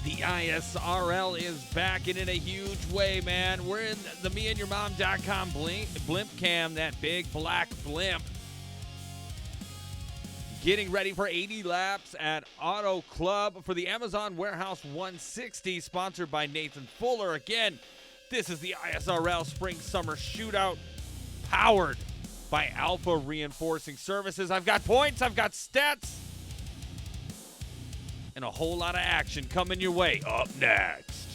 The ISRL is back and in a huge way, man. We're in the meandyourmom.com blimp cam, that big black blimp. Getting ready for 80 laps at Auto Club for the Amazon Warehouse 160, sponsored by Nathan Fuller. Again, this is the ISRL Spring Summer Shootout, powered by Alpha Reinforcing Services. I've got points, I've got stats, and a whole lot of action coming your way up next.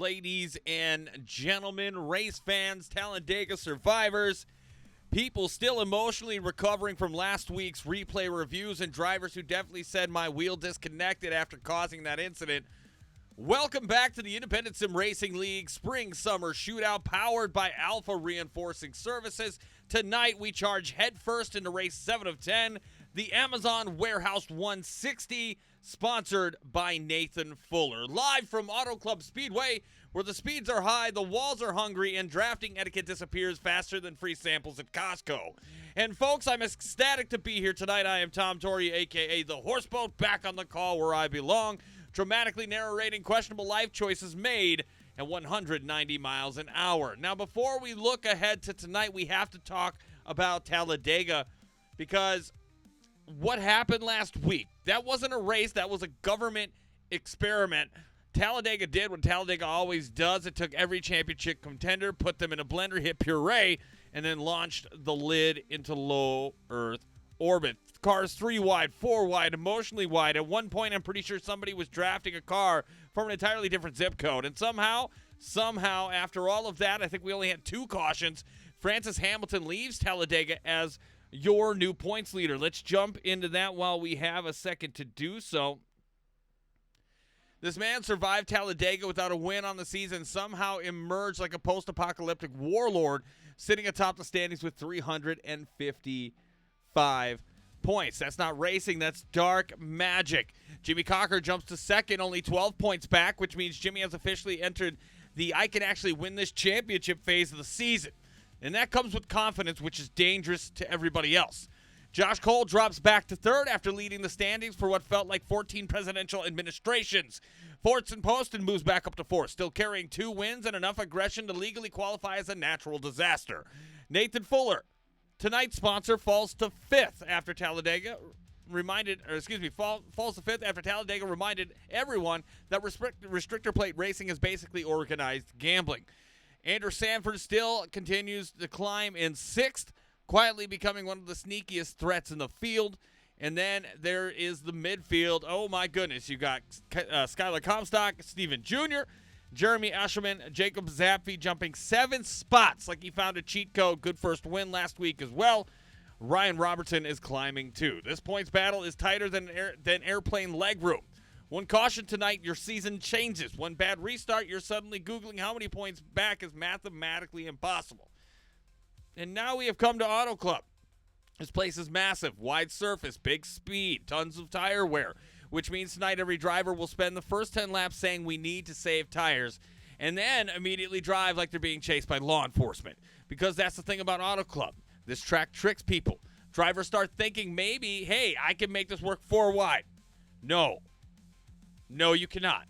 Ladies and gentlemen, race fans, Talladega survivors, People still emotionally recovering from last week's replay reviews and drivers who definitely said my wheel disconnected after causing that incident. Welcome back to the Independent Sim Racing League Spring Summer Shootout powered by Alpha Reinforcing Services. Tonight we charge headfirst into race 7 of 10, the Amazon Warehouse 160, sponsored by Nathan Fuller. Live from Auto Club Speedway, where the speeds are high, the walls are hungry, and drafting etiquette disappears faster than free samples at Costco. And folks, I'm ecstatic to be here tonight. I am Tom Torrey, a.k.a. The Horseboat, back on the call where I belong, dramatically narrating questionable life choices made at 190 miles an hour. Now, before we look ahead to tonight, we have to talk about Talladega, because what happened last week, that wasn't a race, that was a government experiment. Talladega did what Talladega always does. It took every championship contender, put them in a blender, hit puree, and then launched the lid into low Earth orbit. Cars 3 wide, 4 wide, emotionally wide. At one point, I'm pretty sure somebody was drafting a car from an entirely different zip code. And somehow, after all of that, I think we only had 2 cautions. Francis Hamilton leaves Talladega as your new points leader. Let's jump into that while we have a second to do so. This man survived Talladega without a win on the season, somehow emerged like a post-apocalyptic warlord, sitting atop the standings with 355 points. That's not racing, that's dark magic. Jimmy Cocker jumps to second, only 12 points back, which means Jimmy has officially entered the I can actually win this championship phase of the season. And that comes with confidence, which is dangerous to everybody else. Josh Cole drops back to third after leading the standings for what felt like 14 presidential administrations. Fortson Poston moves back up to fourth, still carrying 2 wins and enough aggression to legally qualify as a natural disaster. Nathan Fuller, tonight's sponsor, falls to fifth after Talladega falls to fifth after Talladega reminded everyone that restrictor plate racing is basically organized gambling. Andrew Sanford still continues to climb in sixth, quietly becoming one of the sneakiest threats in the field. And then there is the midfield. Oh, my goodness. You got Skylar Comstock, Steven Jr., Jeremy Asherman, Jacob Zappi jumping 7 spots like he found a cheat code. Good first win last week as well. Ryan Robertson is climbing too. This points battle is tighter than airplane legroom. One caution tonight, your season changes. One bad restart, you're suddenly Googling how many points back is mathematically impossible. And now we have come to Auto Club. This place is massive, wide surface, big speed, tons of tire wear, which means tonight every driver will spend the first 10 laps saying we need to save tires and then immediately drive like they're being chased by law enforcement. Because that's the thing about Auto Club. This track tricks people. Drivers start thinking maybe, hey, I can make this work 4 wide. No, you cannot.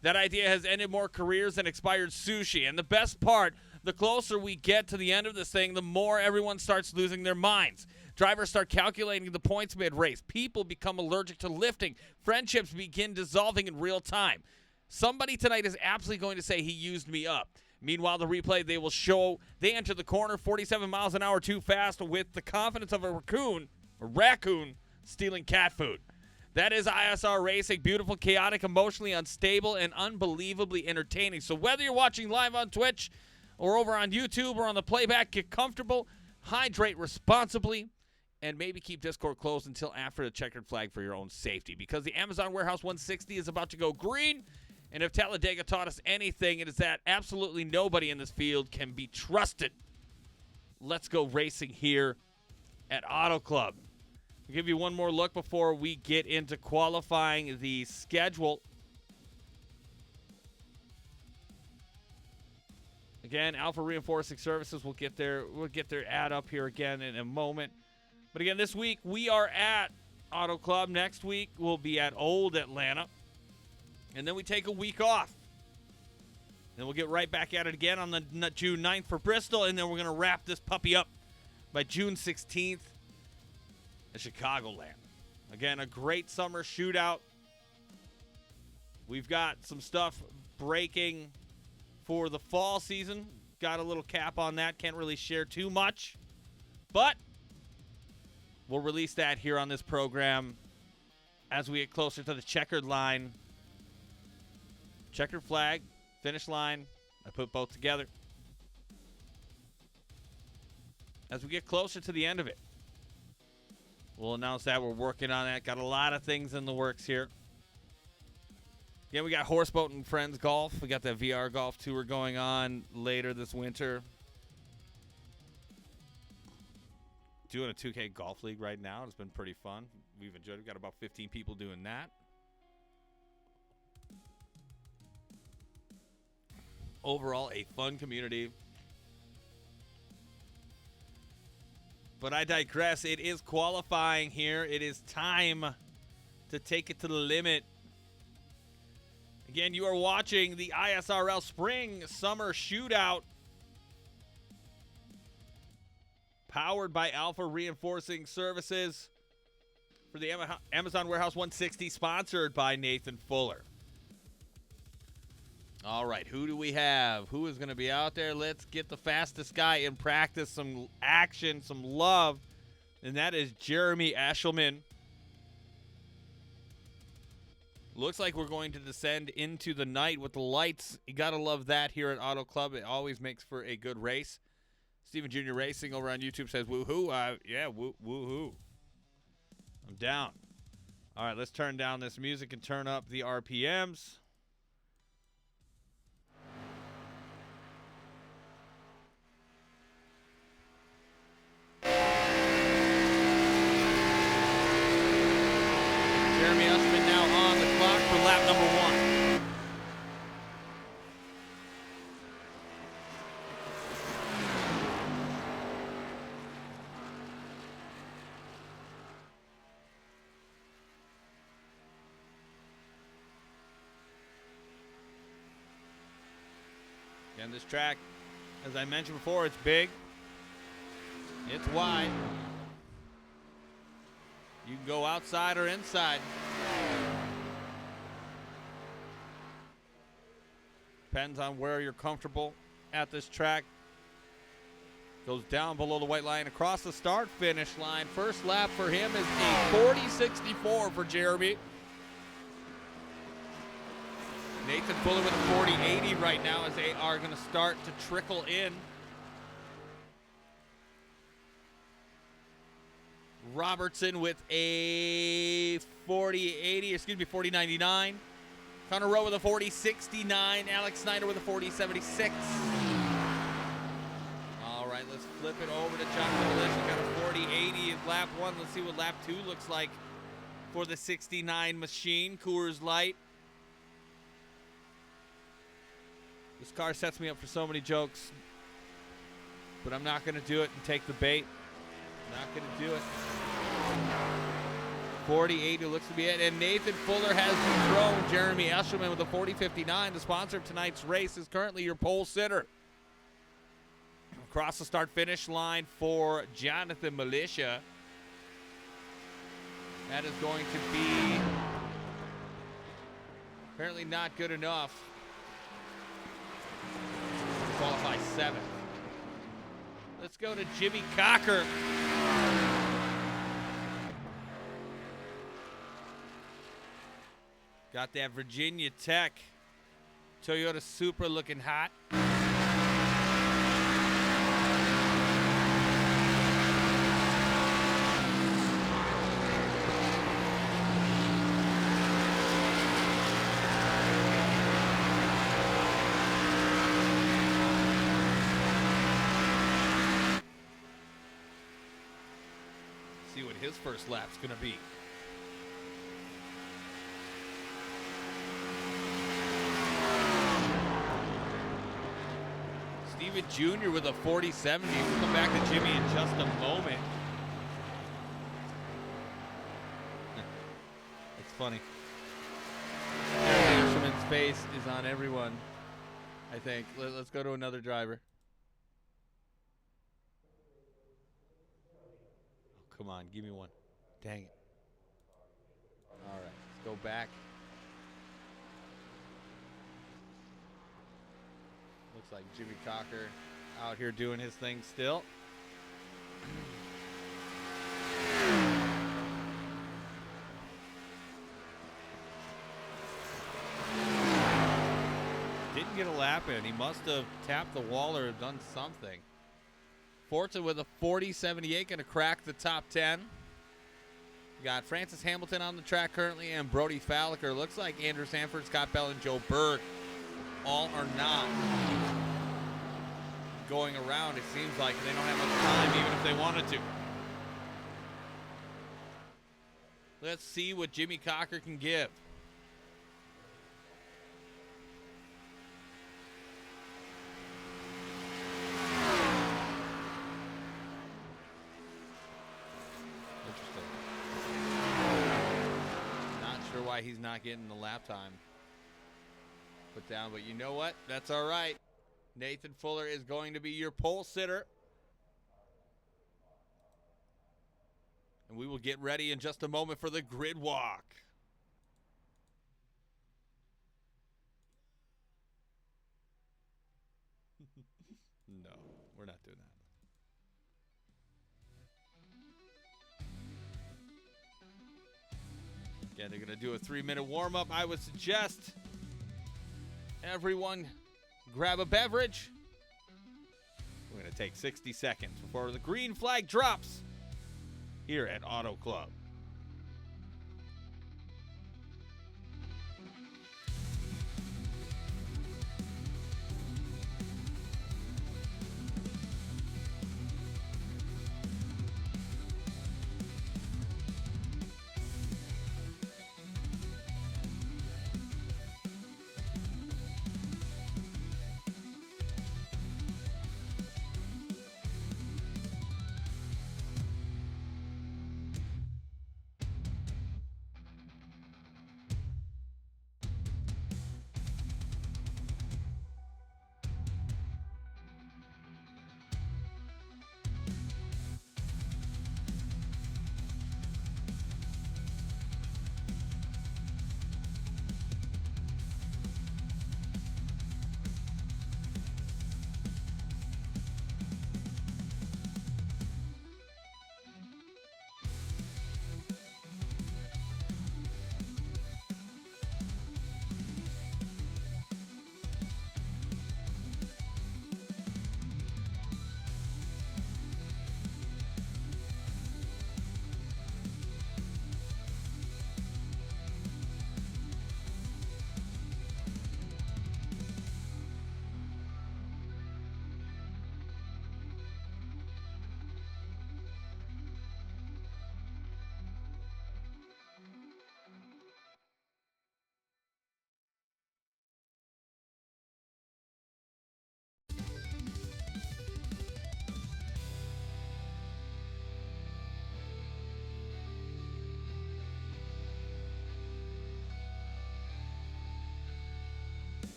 That idea has ended more careers than expired sushi. And the best part, the closer we get to the end of this thing, the more everyone starts losing their minds. Drivers start calculating the points mid-race. People become allergic to lifting. Friendships begin dissolving in real time. Somebody tonight is absolutely going to say he used me up. Meanwhile, the replay, they will show they enter the corner 47 miles an hour too fast with the confidence of a raccoon stealing cat food. That is ISR Racing. Beautiful, chaotic, emotionally unstable, and unbelievably entertaining. So whether you're watching live on Twitch or over on YouTube or on the playback, get comfortable, hydrate responsibly, and maybe keep Discord closed until after the checkered flag for your own safety. Because the Amazon Warehouse 160 is about to go green, and if Talladega taught us anything, it is that absolutely nobody in this field can be trusted. Let's go racing here at Auto Club. I'll give you one more look before we get into qualifying the schedule. Again, Alpha Reinforcing Services will get their ad up here again in a moment. But again, this week we are at Auto Club. Next week we'll be at Old Atlanta. And then we take a week off. Then we'll get right back at it again on the June 9th for Bristol. And then we're going to wrap this puppy up by June 16th at Chicagoland. Again, a great summer shootout. We've got some stuff breaking for the fall season. Got a little cap on that. Can't really share too much. But we'll release that here on this program as we get closer to the checkered line. Checkered flag, finish line. I put both together. as we get closer to the end of it. We'll announce that. We're working on that. Got a lot of things in the works here. Yeah, we got Horseboat and Friends Golf. We got the VR golf tour going on later this winter. Doing a 2K golf league right now. It's been pretty fun. We've enjoyed it. We've got about 15 people doing that. Overall, a fun community. But I digress. It is qualifying here. It is time to take it to the limit. Again, you are watching the ISRL Spring Summer Shootout. Powered by Alpha Reinforcing Services for the Amazon Warehouse 160, sponsored by Nathan Fuller. All right, who do we have? Who is going to be out there? Let's get the fastest guy in practice, some action, some love, and that is Jeremy Eshelman. Looks like we're going to descend into the night with the lights. You got to love that here at Auto Club. It always makes for a good race. Steven Jr. Racing over on YouTube says, woohoo. Yeah, woohoo. I'm down. All right, let's turn down this music and turn up the RPMs. Jeremy Eshelman now on the clock for lap number 1. And this track, as I mentioned before, it's big. It's wide. You can go outside or inside. Depends on where you're comfortable at this track. Goes down below the white line, across the start-finish line. First lap for him is a 40.64 for Jeremy. Nathan Fuller with a 40.80 right now as they are going to start to trickle in. Robertson with a 40.99. Connor Rowe with a 40.69. Alex Snyder with a 40.76. All right, let's flip it over to Jonathan Militia. Got a 40.80 in lap 1. Let's see what lap 2 looks like for the 69 machine. Coors Light. This car sets me up for so many jokes, but I'm not going to do it and take the bait. Not going to do it. 40.80 looks to be it. And Nathan Fuller has thrown Jeremy Eshelman with a 40.59. The sponsor of tonight's race is currently your pole sitter. Across the start-finish line for Jonathan Militia. That is going to be apparently not good enough. Qualify 7th. Let's go to Jimmy Cocker. Got that Virginia Tech Toyota Supra looking hot. See what his first lap's gonna be. Steven Jr. with a 40.70. We'll come back to Jimmy in just a moment. It's funny. Eshelman's face is on everyone, I think. Let's go to another driver. Oh, come on, give me one. Dang it. All right, let's go back. Looks like Jimmy Cocker out here doing his thing still. Didn't get a lap in. He must have tapped the wall or done something. Forza with a 40.78, going to crack the top 10. We got Francis Hamilton on the track currently and Brody Falliker. Looks like Andrew Sanford, Scott Bell, and Joe Berg all are not going around. It seems like they don't have enough time even if they wanted to. Let's see what Jimmy Cocker can give. Why he's not getting the lap time put down, but you know what? That's all right. Nathan Fuller is going to be your pole sitter. And we will get ready in just a moment for the grid walk. No, we're not doing that. Again, they're going to do a 3-minute warm-up. I would suggest everyone grab a beverage. We're going to take 60 seconds before the green flag drops here at Auto Club.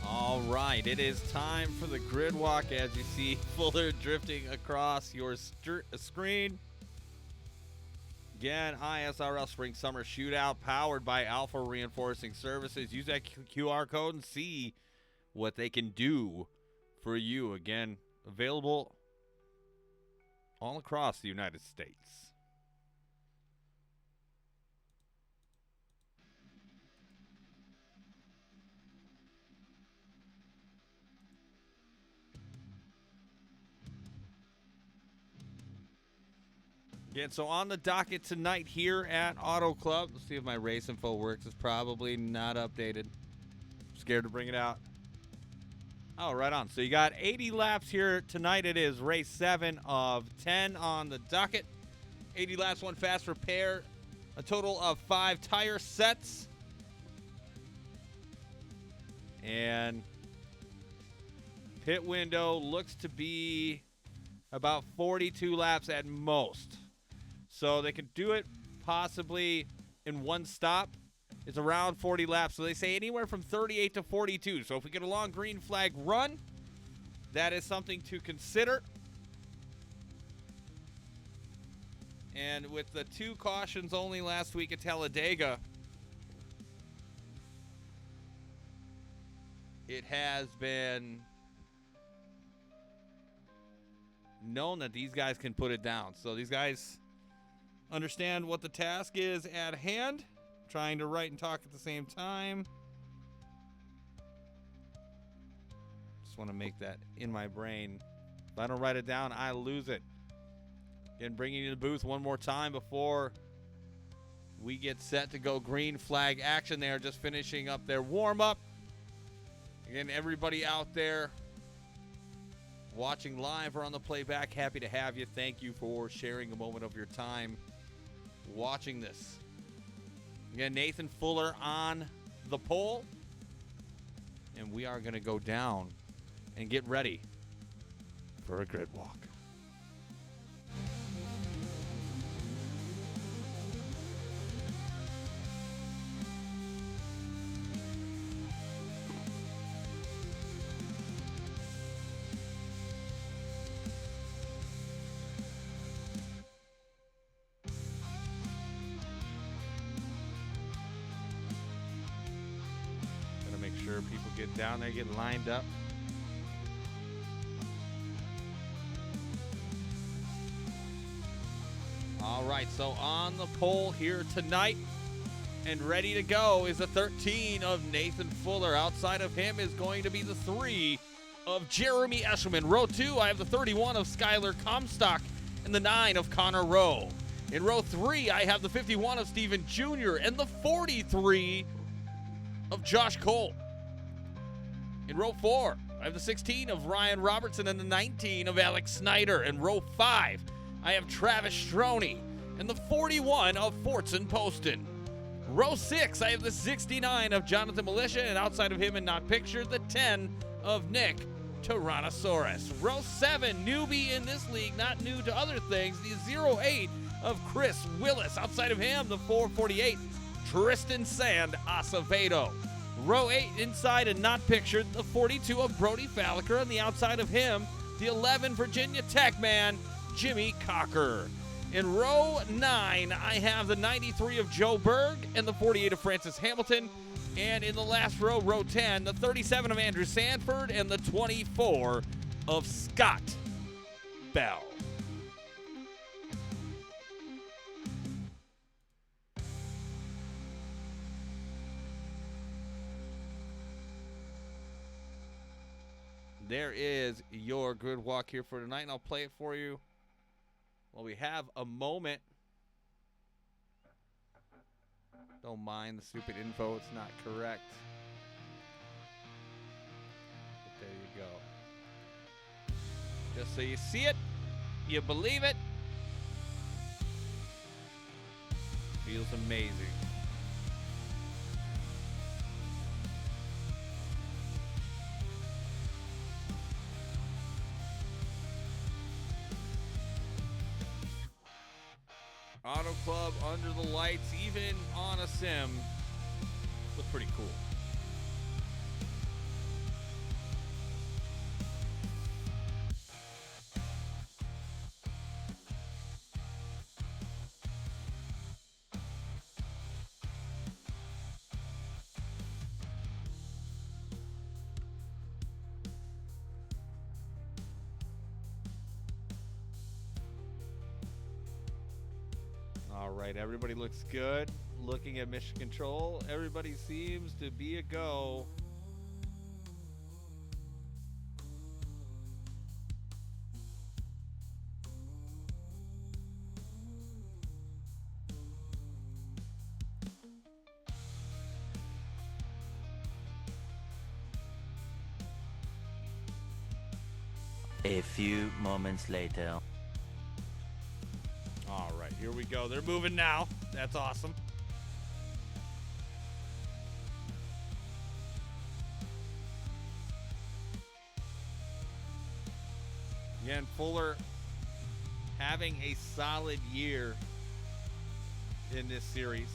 All right, it is time for the grid walk. As you see Fuller drifting across your screen. Again, ISRL Spring Summer Shootout powered by Alpha Reinforcing Services. Use that QR code and see what they can do for you. Again, available all across the United States. Again, so on the docket tonight here at Auto Club. Let's see if my race info works. It's probably not updated. Scared to bring it out. Oh, right on. So you got 80 laps here tonight. It is race 7 of 10 on the docket. 80 laps, one fast repair. A total of 5 tire sets. And pit window looks to be about 42 laps at most. So they could do it possibly in one stop. is around 40 laps. So they say anywhere from 38 to 42. So if we get a long green flag run, that is something to consider. And with the 2 cautions only last week at Talladega, it has been known that these guys can put it down. So these guys understand what the task is at hand, trying to write and talk at the same time. Just want to make that in my brain. If I don't write it down, I lose it. Again, bringing you to the booth one more time before we get set to go green flag action. They are just finishing up their warm-up. Again, everybody out there watching live or on the playback, happy to have you. Thank you for sharing a moment of your time watching this. Again, Nathan Fuller on the pole. And we are going to go down and get ready for a grid walk. Sure people get down there, get lined up. All right, so on the pole here tonight and ready to go is the 13 of Nathan Fuller. Outside of him is going to be the 3 of Jeremy Eshelman. Row 2, I have the 31 of Skylar Comstock and the 9 of Connor Rowe. In row 3, I have the 51 of Steven Jr. and the 43 of Josh Cole. In row 4, I have the 16 of Ryan Robertson and the 19 of Alex Snyder. In row 5, I have Travis Stroney and the 41 of Fortson Poston. Row 6, I have the 69 of Jonathan Militia, and outside of him and not pictured, the 10 of Nick Tyrannosaurus. Row 7, newbie in this league, not new to other things, the 08 of Chris Willis. Outside of him, the 448, Tristan Sand Acevedo. Row 8 inside and not pictured, the 42 of Brody Falliker, and the outside of him, the 11 Virginia Tech man, Jimmy Cocker. In row 9, I have the 93 of Joe Berg and the 48 of Francis Hamilton. And in the last row, row 10, the 37 of Andrew Sanford and the 24 of Scott Bell. There is your grid walk here for tonight, and I'll play it for you while we have a moment. Don't mind the stupid info, it's not correct. But there you go. Just so you see it, you believe it. Feels amazing. Auto Club under the lights, even on a sim, look pretty cool. All right, everybody looks good. Looking at mission control, everybody seems to be a go. A few moments later. All right, here we go. They're moving now. That's awesome. Again, Fuller having a solid year in this series.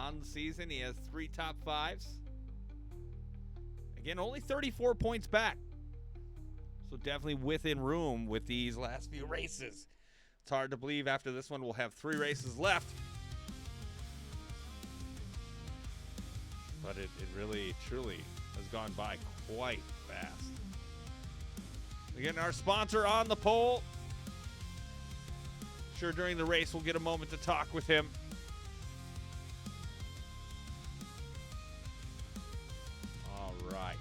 on the season. He has 3 top 5s. Again, only 34 points back. So definitely within room with these last few races. It's hard to believe after this one we'll have 3 races left. But it really, truly has gone by quite fast. Again, our sponsor on the pole. Sure, during the race we'll get a moment to talk with him. All right.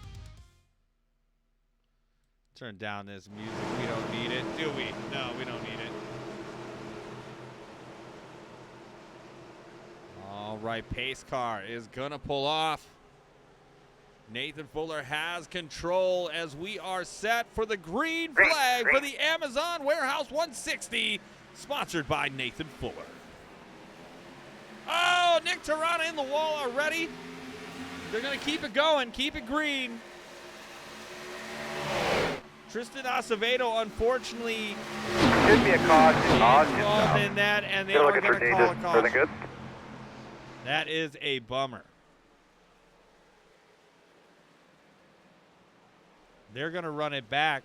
Turn down this music. We don't need it, do we? No, we don't need it. All right, pace car is going to pull off. Nathan Fuller has control as we are set for the green flag for the Amazon Warehouse 160, sponsored by Nathan Fuller. Oh, Nick Tirana in the wall already. They're going to keep it going, keep it green. Tristan Acevedo, unfortunately, Should be a caution. involved in that, and they are going to call a caution. Good. That is a bummer. They're going to run it back.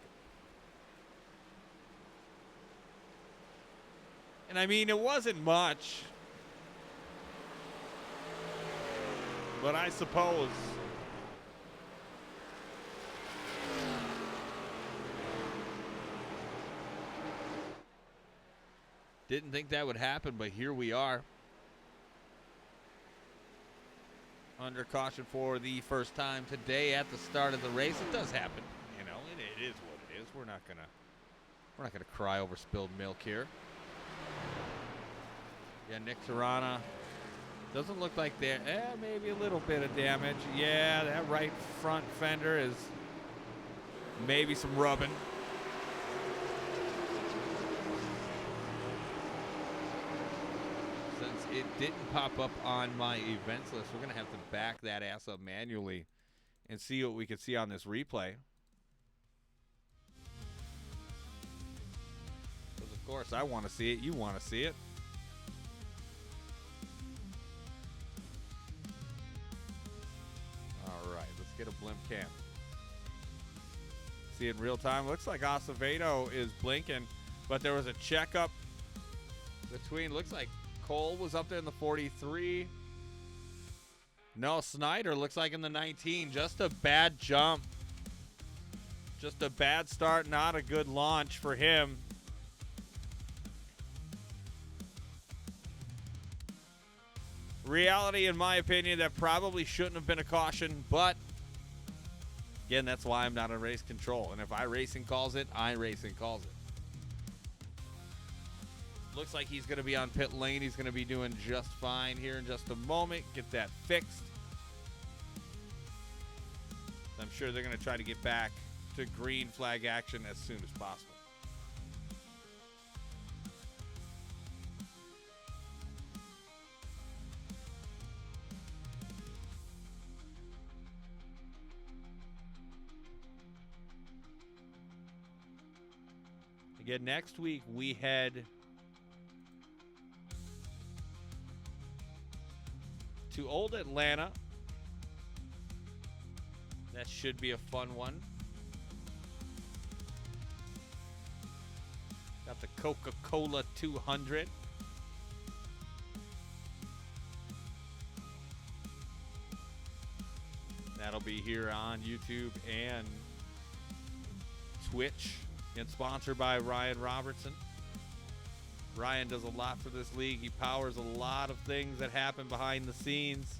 And I mean, it wasn't much. But I suppose didn't think that would happen, but here we are. Under caution for the first time today at the start of the race. It does happen, you know. It is what it is. We're not gonna cry over spilled milk here. Yeah, Nick Tirana doesn't look like there. Maybe a little bit of damage. Yeah, that right front fender is maybe some rubbing. Since it didn't pop up on my events list, we're going to have to back that ass up manually and see what we can see on this replay. Because, of course, I want to see it. You want to see it. All right, let's get a blimp cam. See it in real time. Looks like Acevedo is blinking, but there was a checkup between, looks like Cole was up there in the 43. No, Snyder looks like in the 19. Just a bad jump. Just a bad start, not a good launch for him. Reality, in my opinion, that probably shouldn't have been a caution, but again, that's why I'm not in race control. And if iRacing calls it, iRacing calls it. Looks like he's going to be on pit lane. He's going to be doing just fine here in just a moment. Get that fixed. I'm sure they're going to try to get back to green flag action as soon as possible. Again, next week we head to Old Atlanta. That should be a fun one. Got the Coca-Cola 200. That'll be here on YouTube and Twitch. And sponsored by Ryan Robertson. Ryan does a lot for this league. He powers a lot of things that happen behind the scenes.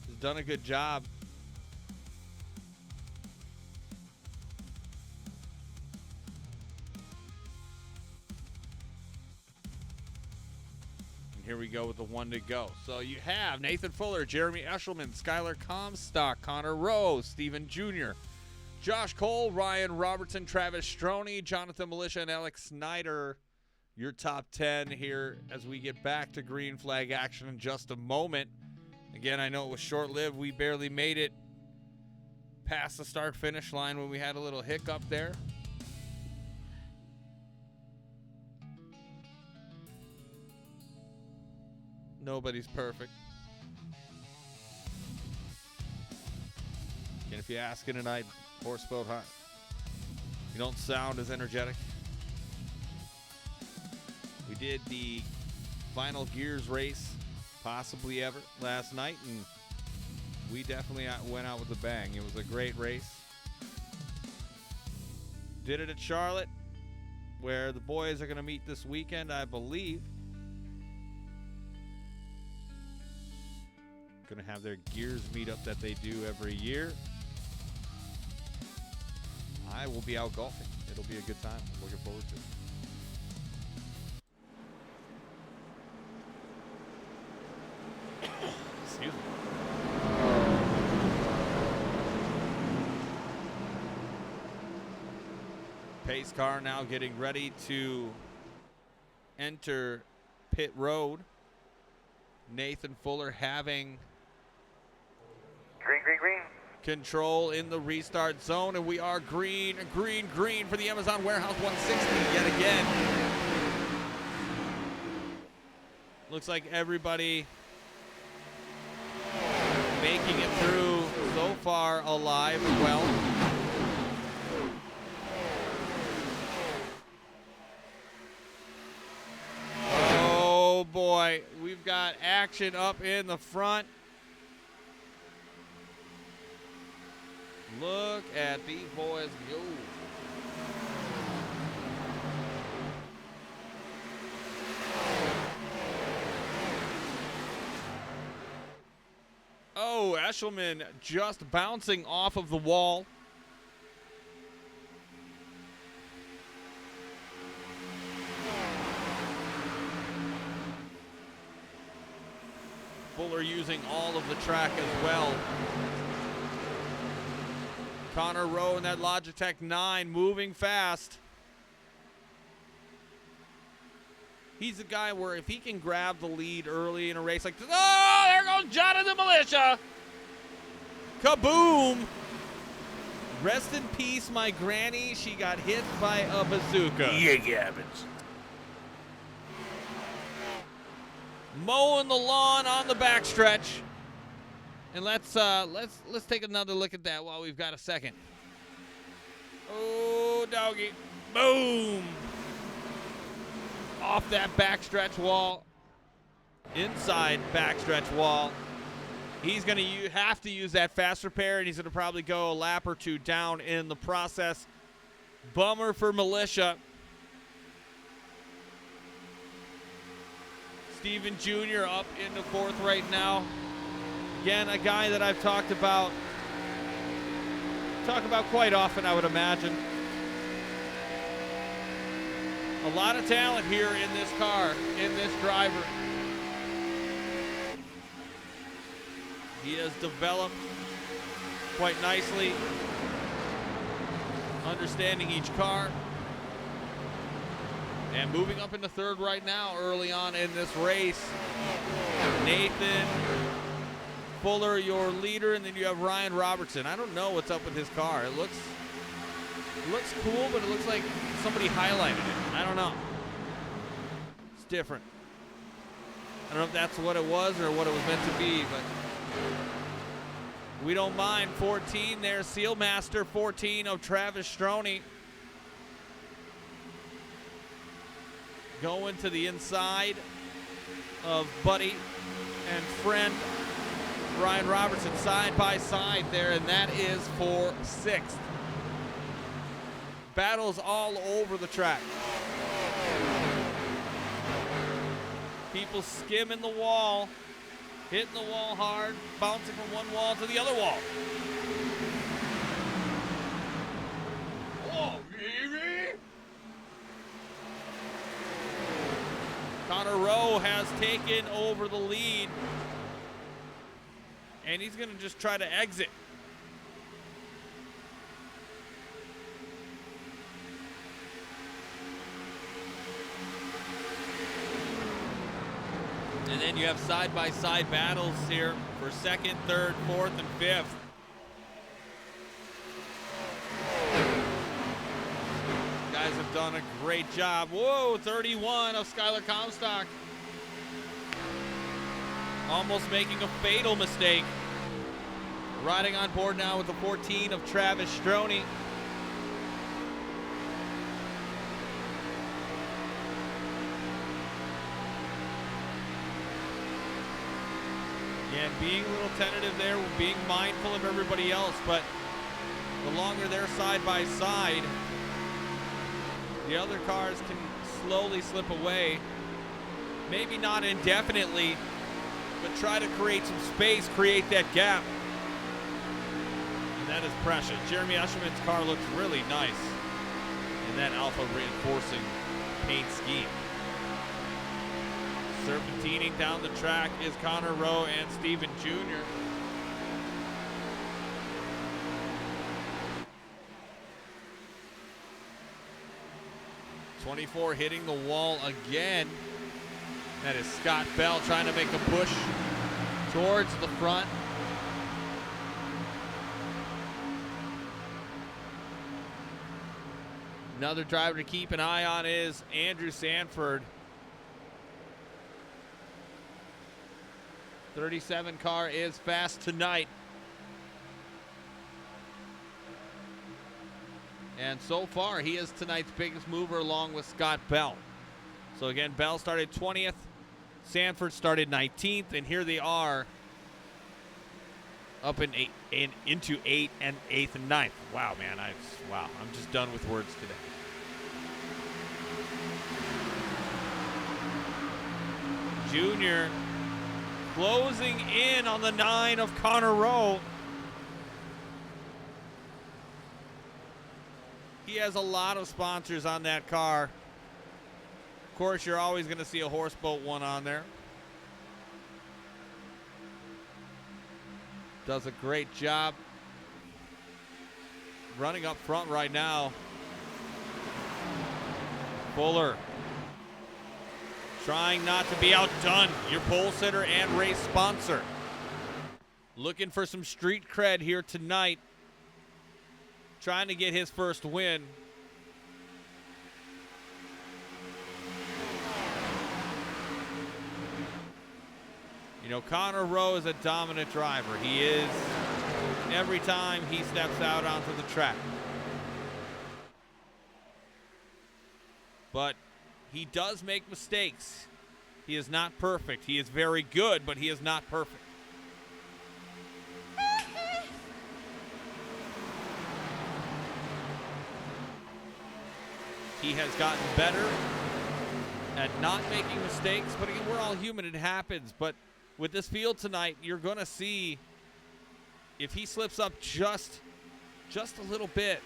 He's done a good job. And here we go with the one to go. So you have Nathan Fuller, Jeremy Eshelman, Skylar Comstock, Connor Rowe, Steven Jr., Josh Cole, Ryan Robertson, Travis Stroney, Jonathan Militia, and Alex Snyder. Your top 10 here as we get back to green flag action in just a moment. Again, I know it was short-lived. We barely made it past the start-finish line when we had a little hiccup there. Nobody's perfect. And if you ask it tonight, horse boat high, you don't sound as energetic. We did the final gears race, possibly ever, last night, and we definitely went out with a bang. It was a great race. Did it at Charlotte, where the boys are going to meet this weekend, I believe. Going to have their gears meetup that they do every year. I will be out golfing. It'll be a good time. I'm looking forward to it. Excuse me. Pace car now getting ready to enter pit road. Nathan Fuller having Green. control in the restart zone, and we are green for the Amazon Warehouse 160 yet again. Looks like everybody making it through so far alive and well. Oh boy, we've got action up in the front. Look at these boys go. Oh, Eshelman just bouncing off of the wall. Fuller using all of the track as well. Connor Rowe in that Logitech 9 moving fast. He's a guy where if he can grab the lead early in a race like this, oh, there goes Jonathan Militia. Kaboom. Rest in peace, my granny. She got hit by a bazooka. Yeah, Gabbins. Mowing the lawn on the backstretch. And let's take another look at that while we've got a second. Oh, doggy. Boom. Off that backstretch wall. Inside backstretch wall. He's going to have to use that fast repair, and he's going to probably go a lap or two down in the process. Bummer for Militia. Steven Jr. up into fourth right now. Again, a guy that I've talk about quite often, I would imagine. A lot of talent here in this car, in this driver. He has developed quite nicely, understanding each car. And moving up into third right now, early on in this race. Nathan Fuller, your leader, and then you have Ryan Robertson. I don't know what's up with his car. It looks cool, but it looks like somebody highlighted it. I don't know. It's different. I don't know if that's what it was or what it was meant to be, but we don't mind. 14 there, Sealmaster 14 of Travis Stroney. Going to the inside of buddy and friend Ryan Robertson side by side there, and that is for sixth. Battles all over the track. People skimming the wall, hitting the wall hard, bouncing from one wall to the other wall. Oh, baby! Connor Rowe has taken over the lead. And he's going to just try to exit. And then you have side-by-side battles here for second, third, fourth, and fifth. Guys have done a great job. Whoa, 31 of Skylar Comstock. almost making a fatal mistake. Riding on board now with the 14 of Travis Stroney. Again, being a little tentative there, being mindful of everybody else, but the longer they're side by side, the other cars can slowly slip away. Maybe not indefinitely, but try to create some space, create that gap. And that is precious. Jeremy Usherman's car looks really nice in that alpha reinforcing paint scheme. Serpentining down the track is Connor Rowe and Steven Jr. '24 hitting the wall again. That is Scott Bell trying to make a push towards the front. Another driver to keep an eye on is Andrew Sanford. 37 car is fast tonight. And so far, he is tonight's biggest mover along with Scott Bell. So again, Bell started 20th, Sanford started 19th, and here they are up into 8th and 8th and 9th. Wow, man, I'm just done with words today. Junior closing in on the 9 of Connor Rowe. He has a lot of sponsors on that car. Of course, you're always going to see a Horseboat one on there. Does a great job running up front right now. Fuller trying not to be outdone. Your pole sitter and race sponsor. Looking for some street cred here tonight. Trying to get his first win. You know, Connor Rowe is a dominant driver. He is every time he steps out onto the track. But he does make mistakes. He is not perfect. He is very good, but he is not perfect. He has gotten better at not making mistakes, but again, we're all human, it happens. But with this field tonight, you're going to see if he slips up just a little bit,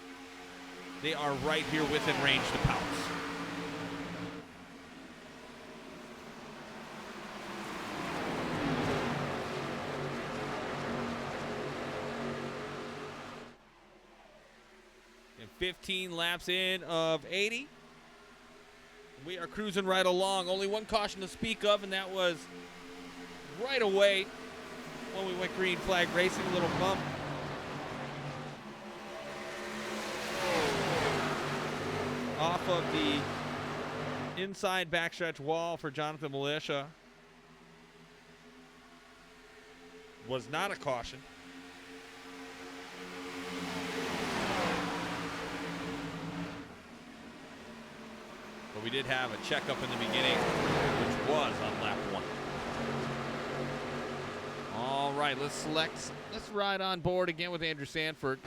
they are right here within range to pounce. And 15 laps in of 80. We are cruising right along. Only one caution to speak of, and that was right away when we went green flag racing, a little bump. Off of the inside backstretch wall for Jonathan Militia. Was not a caution. But we did have a checkup in the beginning, which was on lap 1. All right, let's ride on board again with Andrew Sanford.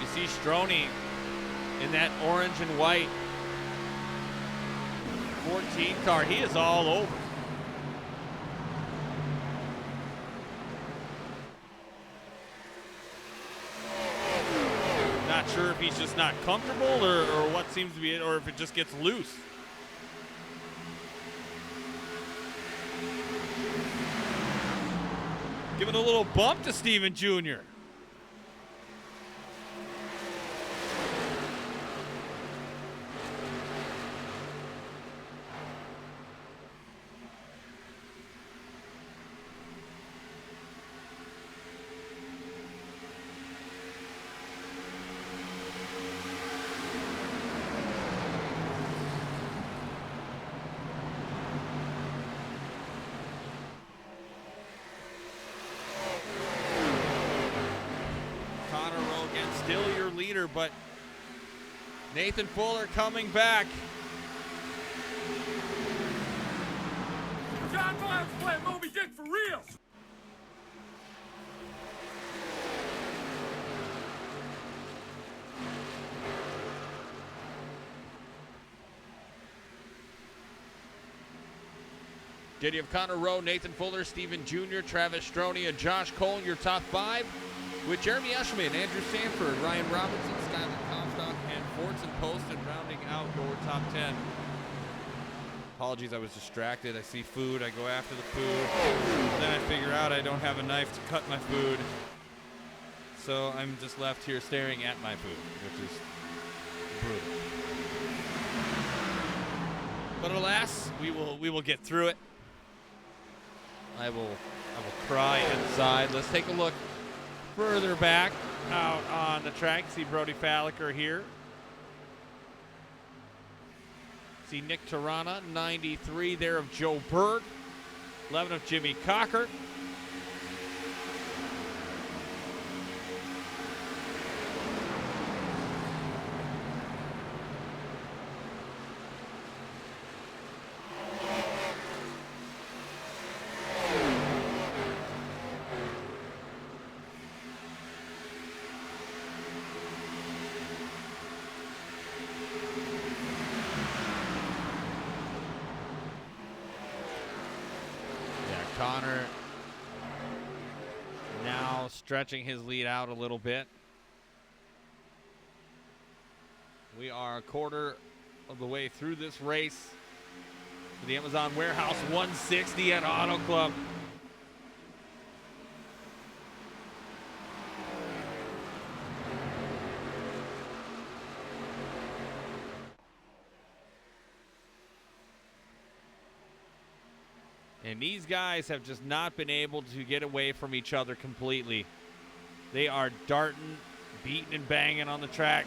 You see Stroney in that orange and white 14 car. He is all over. Not sure if he's just not comfortable or what seems to be it, or if it just gets loose. Giving a little bump to Steven Jr. but Nathan Fuller coming back. John Miles playing Moby Dick for real. Did you have Connor Rowe, Nathan Fuller, Stephen Jr., Travis Stroni, and Josh Cole, your top 5, with Jeremy Eschelman, Andrew Sanford, Ryan Robinson, Skyler Comstock, and Fortson Poston rounding out your top 10. Apologies, I was distracted. I see food, I go after the food, then I figure out I don't have a knife to cut my food. So I'm just left here staring at my food, which is brutal. But alas, we will get through it. I will cry inside. Let's take a look further back out on the track. See Brody Falliker here. See Nick Tarana, 93 there of Joe Berg. 11 of Jimmy Cocker. Connor now stretching his lead out a little bit. We are a quarter of the way through this race to the Amazon Warehouse 160 at Auto Club. And these guys have just not been able to get away from each other completely. They are darting, beating and banging on the track.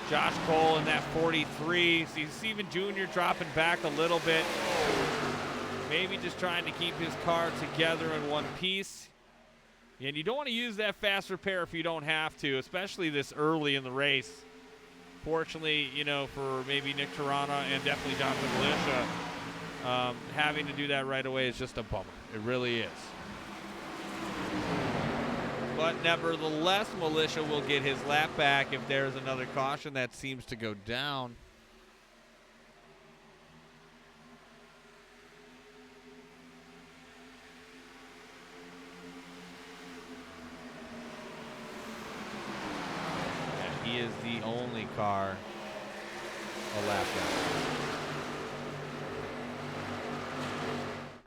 Josh Cole in that 43. See Stephen Jr. dropping back a little bit. Maybe just trying to keep his car together in one piece. And you don't want to use that fast repair if you don't have to, especially this early in the race. Fortunately, you know, for maybe Nick Tarana and definitely Jonathan Militia, having to do that right away is just a bummer. It really is. But nevertheless, Militia will get his lap back if there's another caution that seems to go down. Yeah, he is the only car a lap down.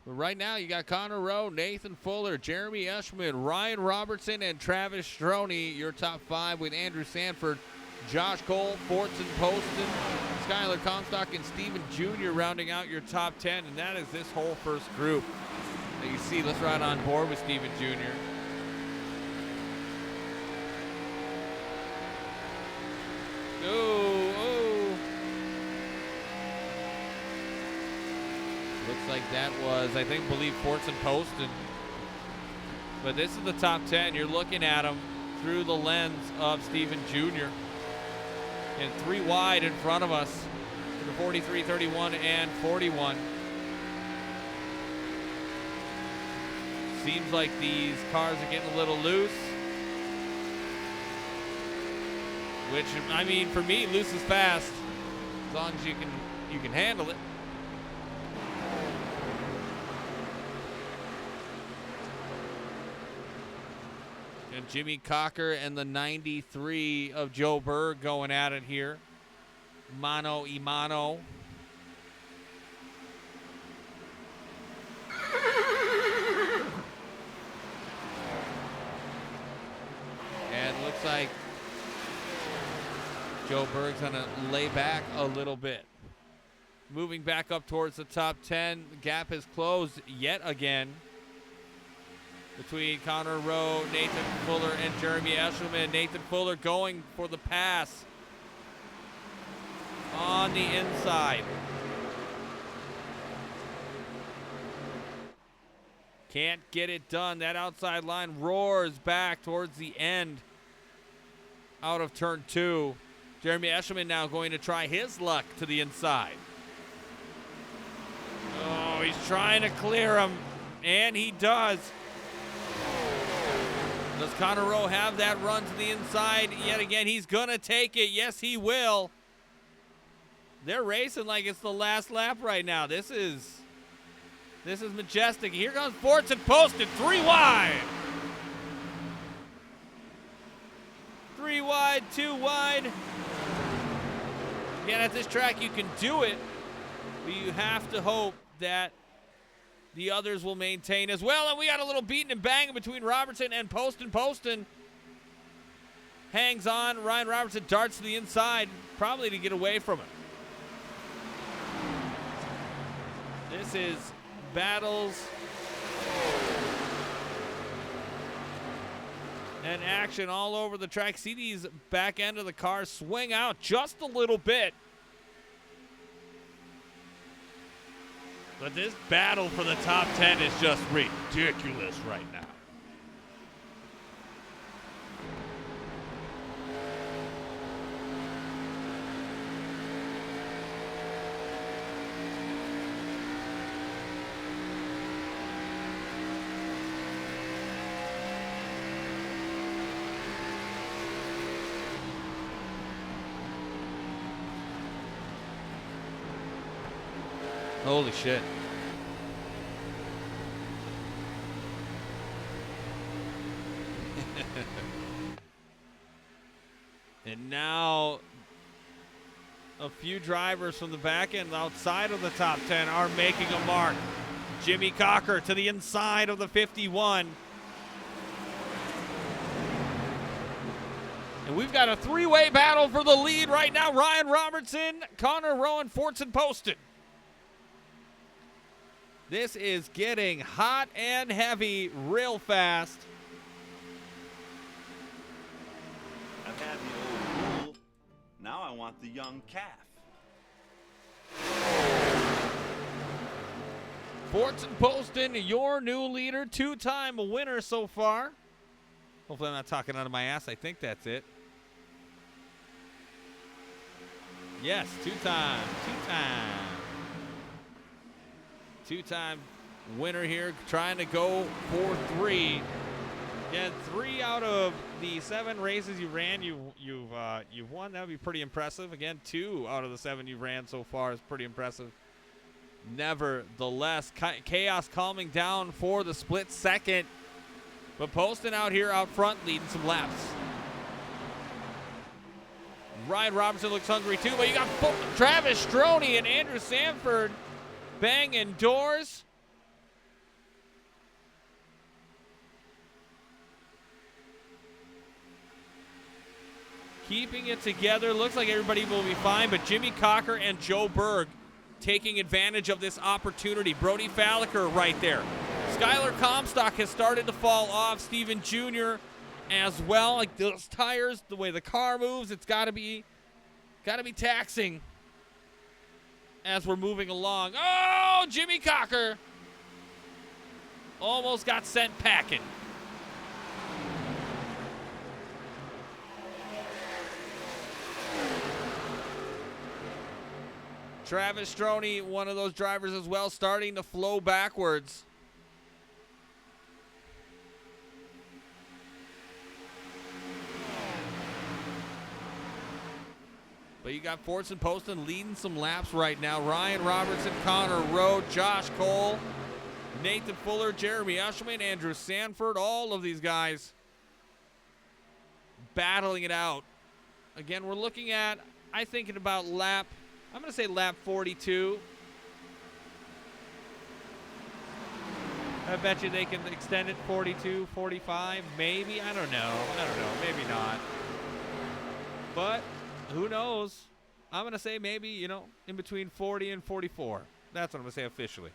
But right now, you got Connor Rowe, Nathan Fuller, Jeremy Eschelman, Ryan Robertson, and Travis Stroni, your top 5, with Andrew Sanford, Josh Cole, Fortson Poston, Skyler Comstock, and Stephen Jr. rounding out your top 10. And that is this whole first group that you see. Let's ride on board with Stephen Jr. Looks like that was, I believe Fortson Poston. But this is the top 10. You're looking at them through the lens of Stephen Jr. And 3 wide in front of us for the 43, 31, and 41. Seems like these cars are getting a little loose. Which, I mean, for me, loose is fast. As long as you can handle it. And Jimmy Cocker and the 93 of Joe Berg going at it here. Mano y mano. And looks like Joe Berg's going to lay back a little bit. Moving back up towards the top 10. The gap has closed yet again between Connor Rowe, Nathan Fuller, and Jeremy Eschelman. Nathan Fuller going for the pass on the inside. Can't get it done. That outside line roars back towards the end. out of turn 2. Jeremy Eshelman now going to try his luck to the inside. Oh, he's trying to clear him, and he does. Does Connor Rowe have that run to the inside? Yet again, he's going to take it. Yes, he will. They're racing like it's the last lap right now. This is majestic. Here comes Fortson posted 3 wide. 3 wide, 2 wide. Again, at this track, you can do it, but you have to hope that the others will maintain as well. And we got a little beating and banging between Robertson and Poston. Poston hangs on. Ryan Robertson darts to the inside, probably to get away from it. This is battles and action all over the track. See these back end of the cars swing out just a little bit. But this battle for the top 10 is just ridiculous right now. Holy shit. And now a few drivers from the back end outside of the top 10 are making a mark. Jimmy Cocker to the inside of the 51. And we've got a 3-way battle for the lead right now. Ryan Robertson, Connor Rowe, and Fortson Poston. This is getting hot and heavy real fast. I've had the old bull. Now I want the young calf. Fortson Poston, your new leader, 2-time winner so far. Hopefully I'm not talking out of my ass. I think that's it. Yes, two-time. Two-time winner here, trying to go for 3. Yeah, 3 out of the 7 races you ran, you've won. That would be pretty impressive. Again, 2 out of the 7 you ran so far is pretty impressive. Nevertheless, chaos calming down for the split second, but Poston out here out front leading some laps. Ryan Robertson looks hungry too, but you got Travis Stroney and Andrew Sanford banging doors. Keeping it together. Looks like everybody will be fine, but Jimmy Cocker and Joe Berg taking advantage of this opportunity. Brody Falliker right there. Skylar Comstock has started to fall off. Steven Jr. as well. Like those tires, the way the car moves, it's got to be taxing as we're moving along. Oh, Jimmy Cocker almost got sent packing. Travis Stroney, one of those drivers as well, starting to flow backwards. But you got Fortson Poston leading some laps right now. Ryan Robertson, Connor Rowe, Josh Cole, Nathan Fuller, Jeremy Eshelman, Andrew Sanford, all of these guys battling it out. Again, we're looking at, I think, about lap, I'm going to say lap 42. I bet you they can extend it 42, 45, maybe. I don't know. Maybe not. But who knows? I'm going to say maybe, in between 40 and 44. That's what I'm going to say officially.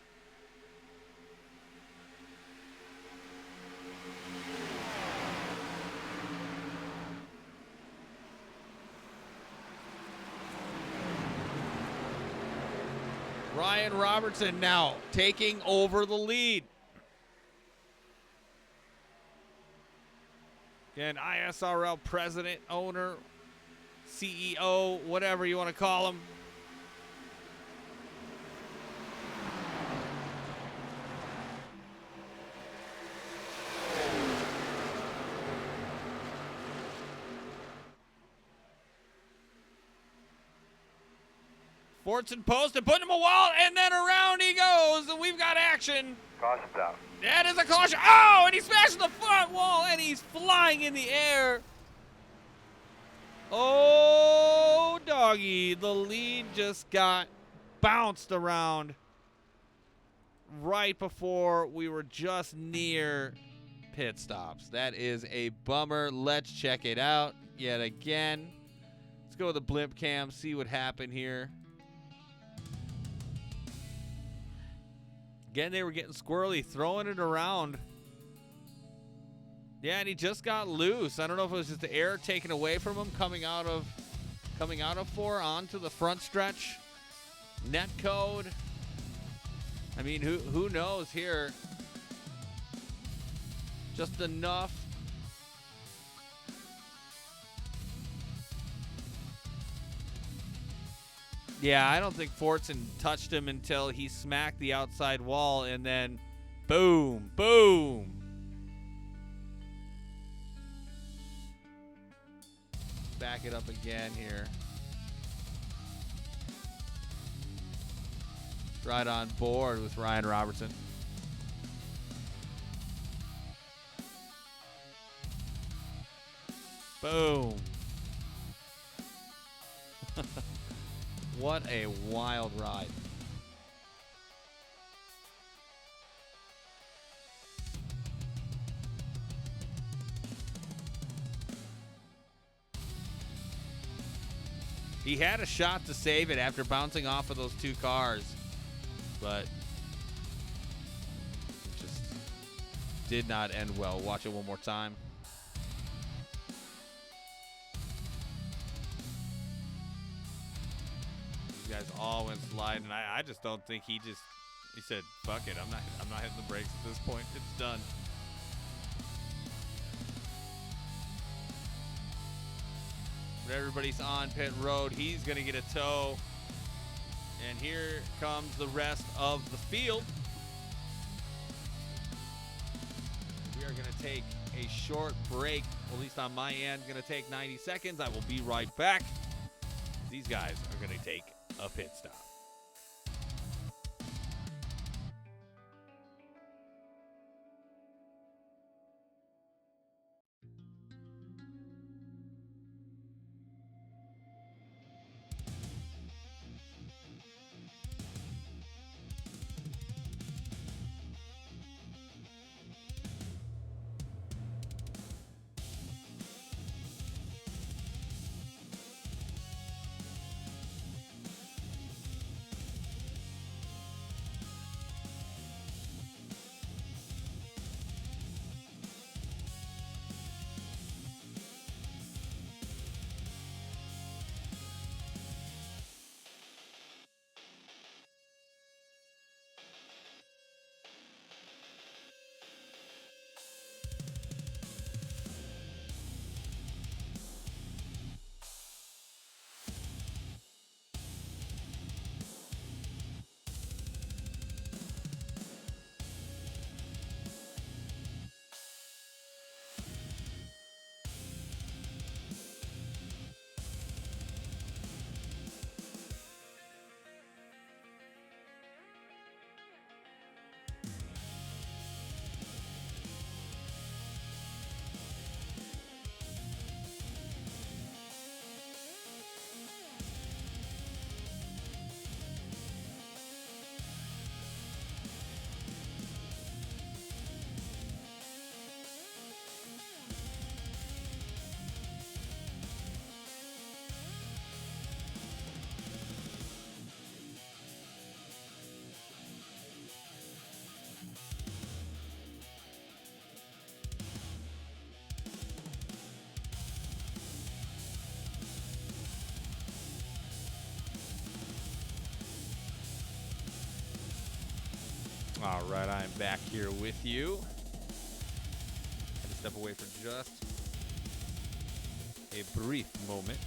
Ryan Robertson now taking over the lead. and ISRL president, owner, CEO, whatever you want to call him. Fortson post and putting him a wall, and then around he goes, and we've got action. Caution out. That is a caution. Oh, and he smashes the front wall, and he's flying in the air. Oh, doggy. The lead just got bounced around right before we were just near pit stops. That is a bummer. Let's check it out yet again. Let's go with the blimp cam, see what happened here. Again, they were getting squirrely, throwing it around. Yeah, and he just got loose. I don't know if it was just the air taken away from him coming out of 4 onto the front stretch. Net code. I mean, who knows here? Just enough. Yeah, I don't think Fortson touched him until he smacked the outside wall, and then boom, boom. Back it up again here. Right on board with Ryan Robertson. Boom. What a wild ride. He had a shot to save it after bouncing off of those 2 cars, but it just did not end well. Watch it one more time. These guys all went sliding. I just don't think he said, fuck it, I'm not hitting the brakes at this point. It's done. But everybody's on pit road. He's going to get a tow. And here comes the rest of the field. We are going to take a short break, at least on my end. Going to take 90 seconds. I will be right back. These guys are going to take a pit stop. All right, I'm back here with you. Had to step away for just a brief moment.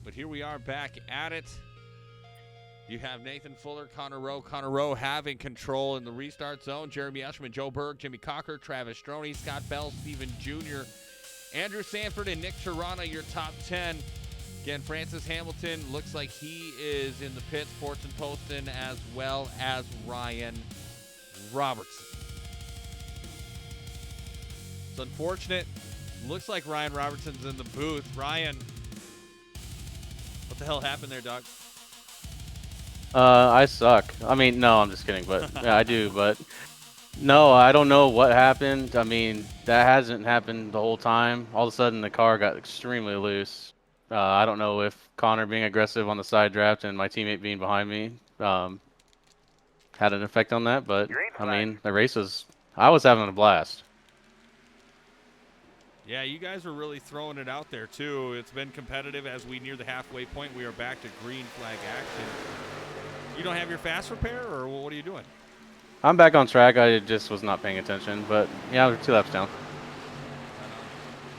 But here we are back at it. You have Nathan Fuller, Connor Rowe having control in the restart zone. Jeremy Escherman, Joe Berg, Jimmy Cocker, Travis Stroney, Scott Bell, Stephen Jr., Andrew Sanford, and Nick Tirana, your top 10. Again, Francis Hamilton looks like he is in the pits, Fortune Poston, as well as Ryan Robertson. It's unfortunate. Looks like Ryan Robertson's in the booth. Ryan, what the hell happened there, Doug? I suck. I mean, no, I'm just kidding, but yeah, I do, but no, I don't know what happened. I mean, that hasn't happened the whole time. All of a sudden, the car got extremely loose. I don't know if Connor being aggressive on the side draft and my teammate being behind me had an effect on that, but I mean, the race was, I was having a blast. Yeah, you guys are really throwing it out there, too. It's been competitive as we near the halfway point. We are back to green flag action. You don't have your fast repair, or what are you doing? I'm back on track. I just was not paying attention, but yeah, we're 2 laps down.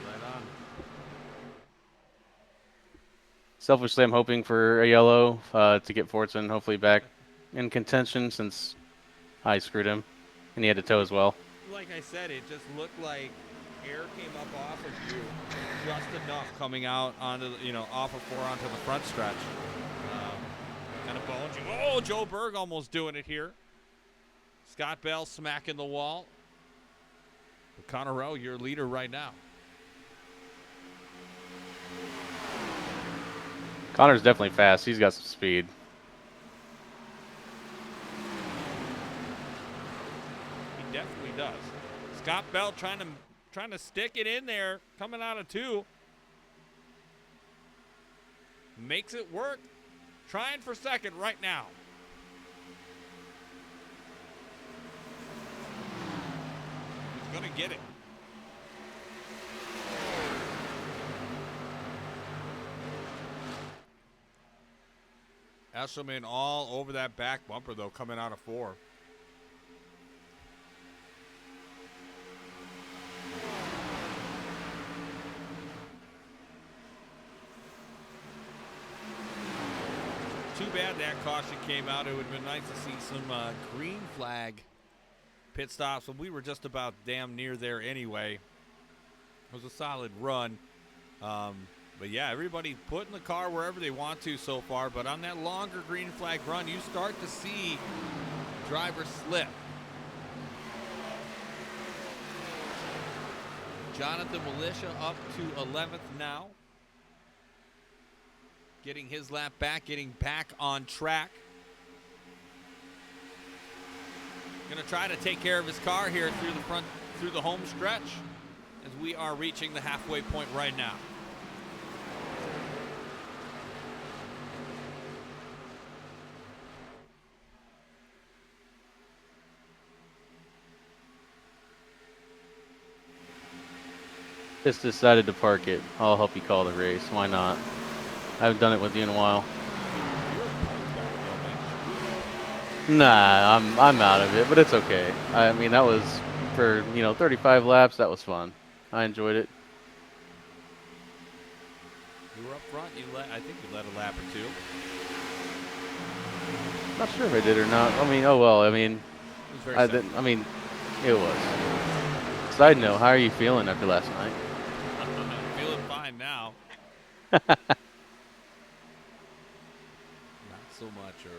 Right on. Selfishly, I'm hoping for a yellow to get Fortson hopefully back in contention since I screwed him, and he had to tow as well. Like I said, it just looked like air came up off of you just enough coming out onto the, off of 4 onto the front stretch. Kind of bulging. Oh, Joe Berg almost doing it here. Scott Bell smacking the wall. But Connor Rowe, your leader right now. Connor's definitely fast. He's got some speed. He definitely does. Scott Bell trying to stick it in there, coming out of 2. Makes it work. Trying for second right now. He's going to get it. Eshelman all over that back bumper, though, coming out of 4. Too bad that caution came out. It would have been nice to see some green flag pit stops, but we were just about damn near there anyway. It was a solid run. But yeah, everybody putting the car wherever they want to so far, but on that longer green flag run, you start to see drivers slip. Jonathan Militia up to 11th now. Getting his lap back, getting back on track. Going to try to take care of his car here through the home stretch as we are reaching the halfway point right now. Just decided to park it. I'll help you call the race. Why not? I haven't done it with you in a while. Nah, I'm out of it, but it's okay. I mean, that was for 35 laps. That was fun. I enjoyed it. You were up front. I think you led a lap or 2. Not sure if I did or not. I mean, oh well. I mean, It was very simple. I mean, it was. Side note: how are you feeling after last night? I'm feeling fine now. So much early.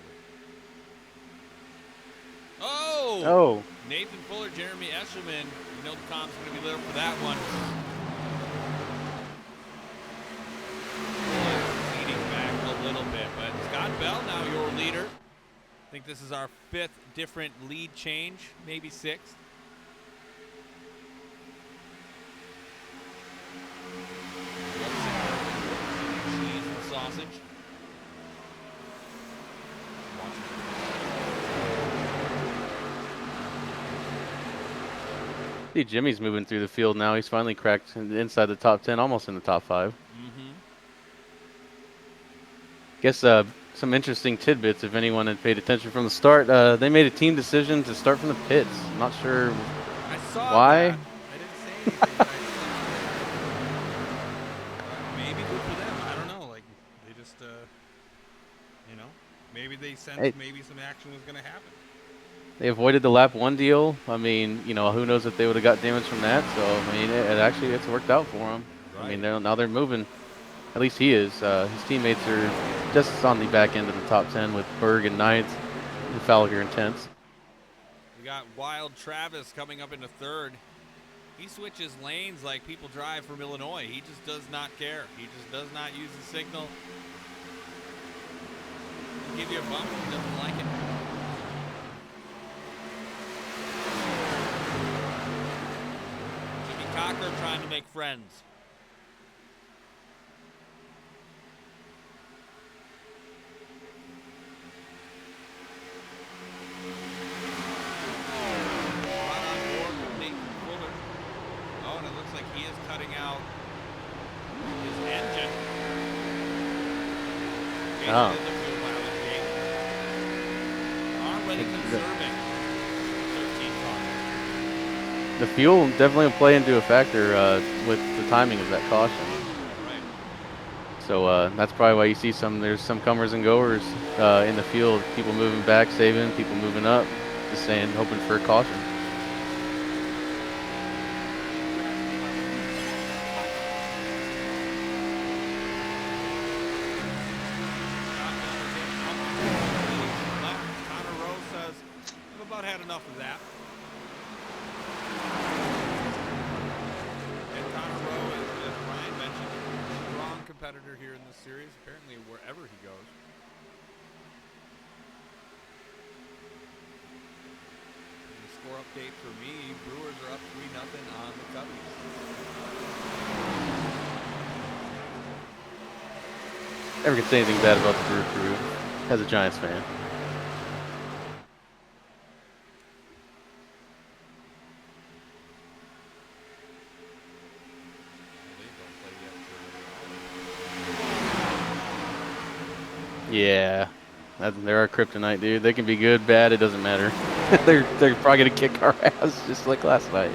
Oh! Nathan Fuller, Jeremy Eshelman. You know the comp's going to be lit up for that one. Leading back a little bit, but Scott Bell now your leader. I think this is our 5th different lead change, maybe 6th. Cheese and sausage. See, Jimmy's moving through the field now. He's finally cracked inside the top 10, almost in the top 5. Guess some interesting tidbits if anyone had paid attention from the start. They made a team decision to start from the pits. I'm not sure I saw why. that. I didn't say Maybe good for them. I don't know. Like they just, maybe they sensed Hey. maybe some action was going to happen. They avoided the lap 1 deal. I mean, who knows if they would have got damage from that. So, I mean, it's worked out for them. I mean, now they're moving. At least he is. His teammates are just on the back end of the top 10 with Berg and ninth and Falliger in 10th. We got Wild Travis coming up into third. He switches lanes like people drive from Illinois. He just does not care. He just does not use the signal. He'll give you a bump if he doesn't like it. Jimmy Cocker trying to make friends. Oh. Already conserving 13 cars. The fuel definitely will play into a factor with the timing of that caution. Right. So that's probably why you see there's some comers and goers in the field. People moving back, saving, people moving up, just saying, hoping for a caution. Had enough of that. And Connor Rowe, as Ryan mentioned, a strong competitor here in this series, apparently wherever he goes. And the score update for me, Brewers are up 3-0 on the Cubbies. Never could say anything bad about the Brew Crew as a Giants fan. Yeah, they're our kryptonite, dude. They can be good, bad, it doesn't matter. they're probably gonna kick our ass just like last night.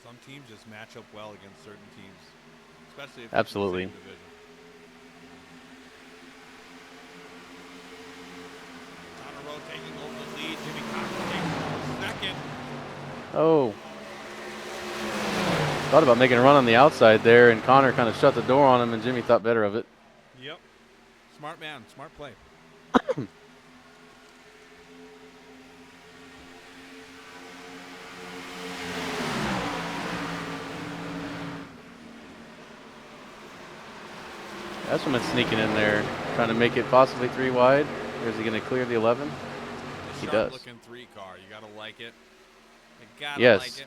Some teams just match up well against certain teams, especially if absolutely. It's in the same division. Connor Rowe taking over the lead. Jimmy Cocker taking over second. Oh. Thought about making a run on the outside there, and Connor kind of shut the door on him, and Jimmy thought better of it. Yep. Smart man. Smart play. Esselman's sneaking in there, trying to make it possibly 3 wide. Or is he going to clear the 11? He does. Looking 3 car. You got to like it. You got to yes. like it.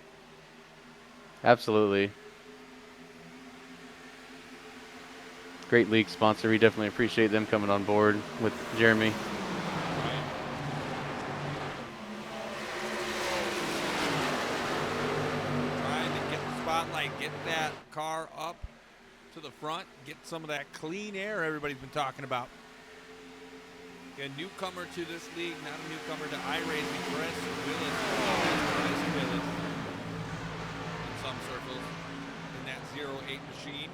Absolutely. Great league sponsor. We definitely appreciate them coming on board with Jeremy. Right. Trying to get the spotlight, get that car up to the front, get some of that clean air everybody's been talking about. A newcomer to this league, not a newcomer to iRacing, Chris Willis. In some circles, in that 08 machine,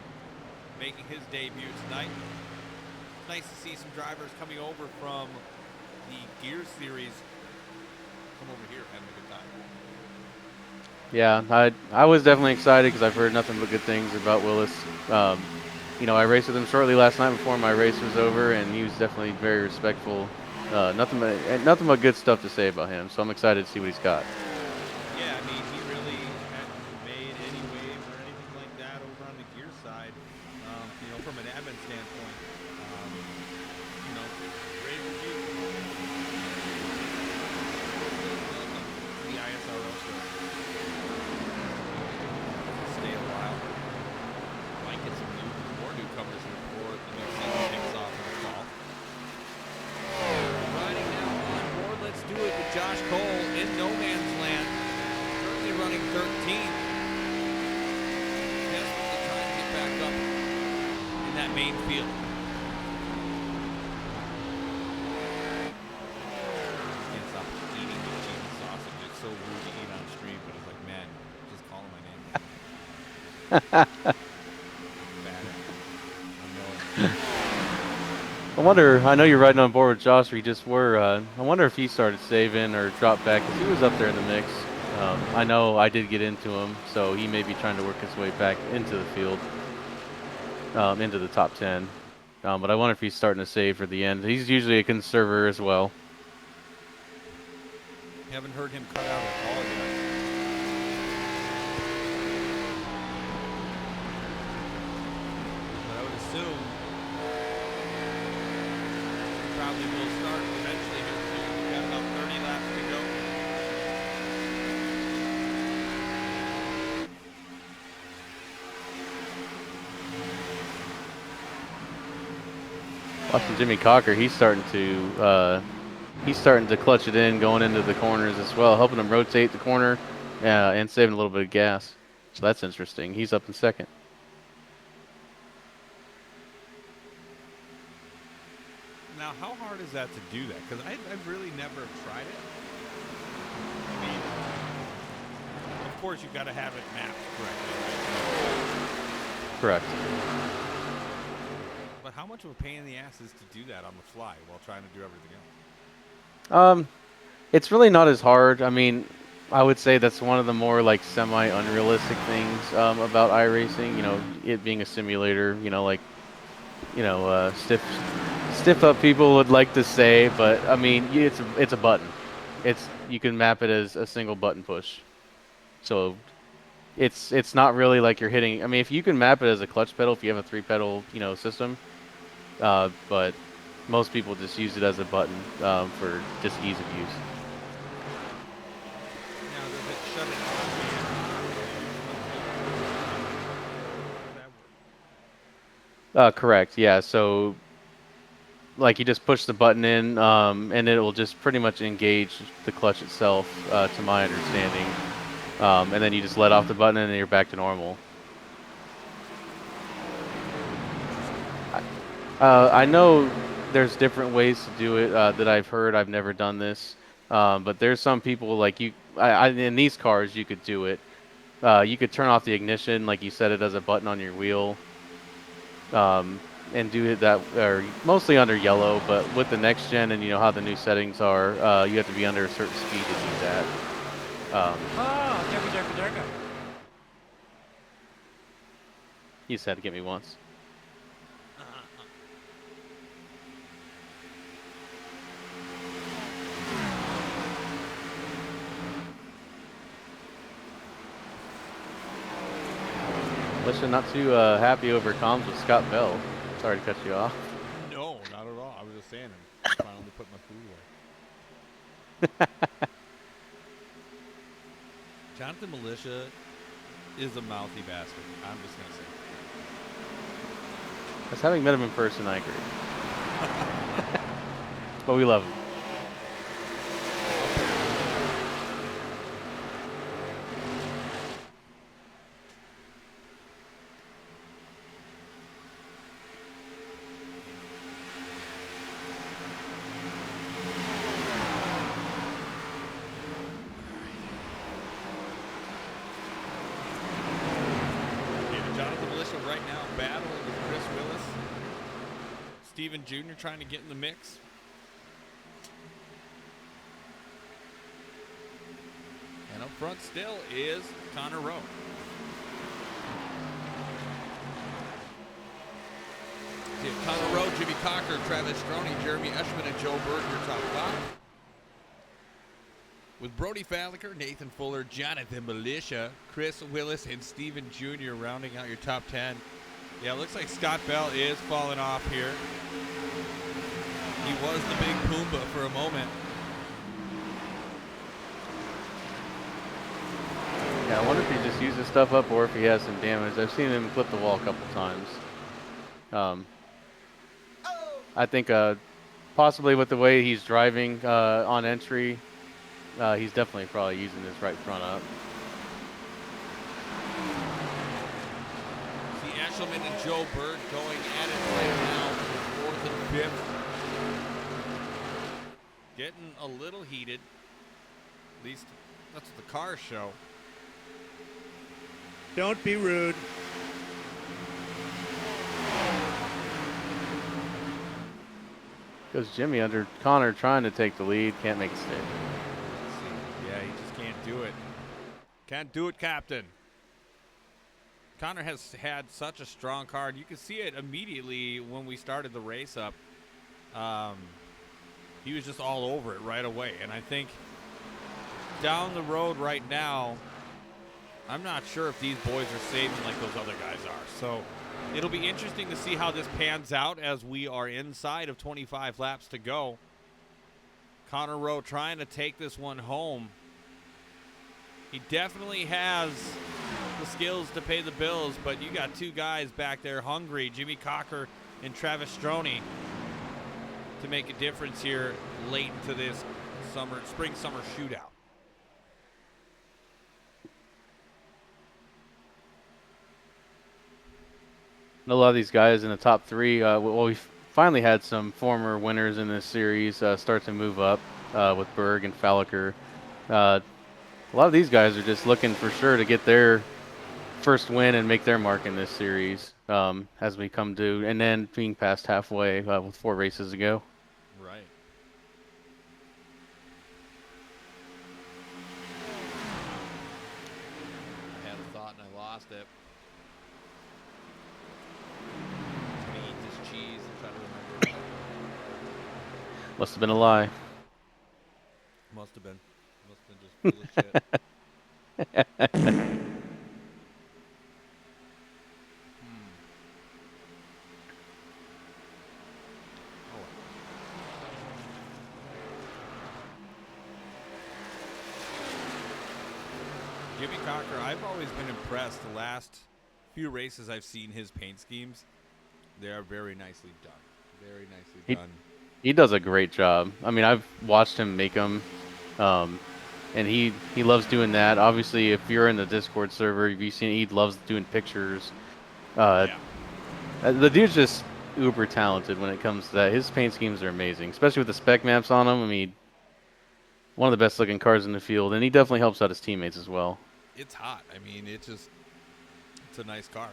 making his debut tonight. It's nice to see some drivers coming over from the Gear Series come over here having a good time. Yeah, I was definitely excited because I've heard nothing but good things about Willis. I raced with him shortly last night before my race was over, and he was definitely very respectful. Nothing but good stuff to say about him. So I'm excited to see what he's got. Yeah, I mean, he really hadn't made any wave or anything like that over on the gear side. From an admin standpoint, great review. The ISRL show. Stay a while. Might get some more newcomers here before the new season kicks off in the fall. Riding now on board, let's do it with Josh Cole in no man's land. Currently running 13th. Desperately trying to get back up in that main field. Can't stop eating the cheese sausage. It's so rude to eat on I wonder. I know you're riding on board with Josh. We just were. I wonder if he started saving or dropped back because he was up there in the mix. I know I did get into him, so he may be trying to work his way back into the field, into the top 10. But I wonder if he's starting to save for the end. He's usually a conserver as well. Haven't heard him cut out at all yet. But I would assume he probably will start eventually here soon. We've got about 30 laps to go. Watching Jimmy Cocker, he's starting to clutch it in, going into the corners as well, helping him rotate the corner, and saving a little bit of gas. So that's interesting. He's up in second. Now, how hard is that to do that? Because I've really never tried it. I mean, of course, you've got to have it mapped correctly, right? Correct. But how much of a pain in the ass is to do that on the fly while trying to do everything else? It's really not as hard. I mean, I would say that's one of the more like semi-unrealistic things about iRacing. You know, it being a simulator. You know, like stiff up people would like to say, but I mean, it's a button. You can map it as a single button push. So it's not really like you're hitting. I mean, if you can map it as a clutch pedal, if you have a 3-pedal system, but most people just use it as a button for just ease of use. Now, does it shut it off? Correct. Yeah. So, like, you just push the button in, and it will just pretty much engage the clutch itself, to my understanding. And then you just let off the button, and then you're back to normal. I know there's different ways to do it that I've heard. I've never done this, but there's some people like you. In these cars, you could do it. You could turn off the ignition, like you set it as a button on your wheel, and do it that, or mostly under yellow. But with the next gen, and you know how the new settings are, you have to be under a certain speed to do that. Durga. You just had to get me once. Listen, not too happy over comms with Scott Bell. Sorry to cut you off. No, not at all. I was just saying I finally put my food away. Jonathan Militia is a mouthy bastard. I'm just going to say. As having met him in person, I agree. But we love him. Jonathan Militia right now battling with Chris Willis. Steven Jr. trying to get in the mix. And up front still is Connor Rowe. See, Connor Rowe, Jimmy Cocker, Travis Stroney, Jeremy Eschman, and Joe Berg, your top 5. With Brody Falliker, Nathan Fuller, Jonathan Militia, Chris Willis, and Steven Jr. rounding out your top 10. Yeah, it looks like Scott Bell is falling off here. He was the big Pumbaa for a moment. Yeah, I wonder if he just uses stuff up or if he has some damage. I've seen him clip the wall a couple times. I think possibly with the way he's driving on entry, he's definitely probably using his right front up. See Eshelman and Joe Berg going at it right now for 4th and 5th. Getting a little heated. At least that's what the cars show. Don't be rude. Goes Jimmy under Connor trying to take the lead. Can't make it stick. Yeah, he just can't do it. Can't do it, Captain. Connor has had such a strong car. You can see it immediately when we started the race up. He was just all over it right away. And I think down the road right now, I'm not sure if these boys are saving like those other guys are. So it'll be interesting to see how this pans out as we are inside of 25 laps to go. Connor Rowe trying to take this one home. He definitely has the skills to pay the bills, but you got two guys back there hungry, Jimmy Cocker and Travis Stroney, to make a difference here late into this spring-summer shootout. A lot of these guys in the top three, well, we finally had some former winners in this series start to move up with Berg and Falliker. A lot of these guys are just looking for sure to get their first win and make their mark in this series as we come to, and then being past halfway with 4 races to go. Right. I had a thought and I lost it. I'm gonna eat this cheese and try to remember. Must have been a lie. Must have been just full of shit. Jimmy Cocker, I've always been impressed. The last few races I've seen his paint schemes, they are very nicely done. Very nicely done. He does a great job. I mean, I've watched him make them, and he loves doing that. Obviously, if you're in the Discord server, you've seen he loves doing pictures. The dude's just uber talented when it comes to that. His paint schemes are amazing, especially with the spec maps on them. I mean, one of the best looking cars in the field, and he definitely helps out his teammates as well. It's hot. I mean, it's a nice car.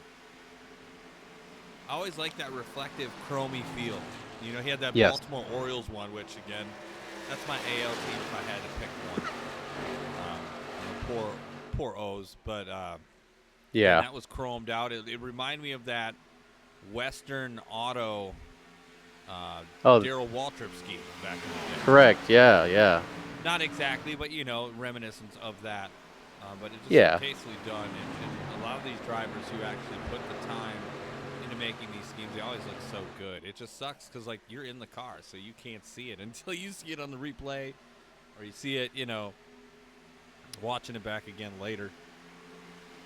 I always like that reflective chromy feel. You know, he had that Baltimore Orioles one, which again, that's my AL team if I had to pick one. Poor O's, but yeah, that was chromed out. It reminded me of that Western Auto Darrell Waltrip scheme back in the day. Correct. Yeah. Not exactly, but you know, reminiscence of that. But it's just so tastefully done, and a lot of these drivers who actually put the time into making these schemes, they always look so good. It just sucks because like you're in the car, so you can't see it until you see it on the replay, or you see it, you know, watching it back again later.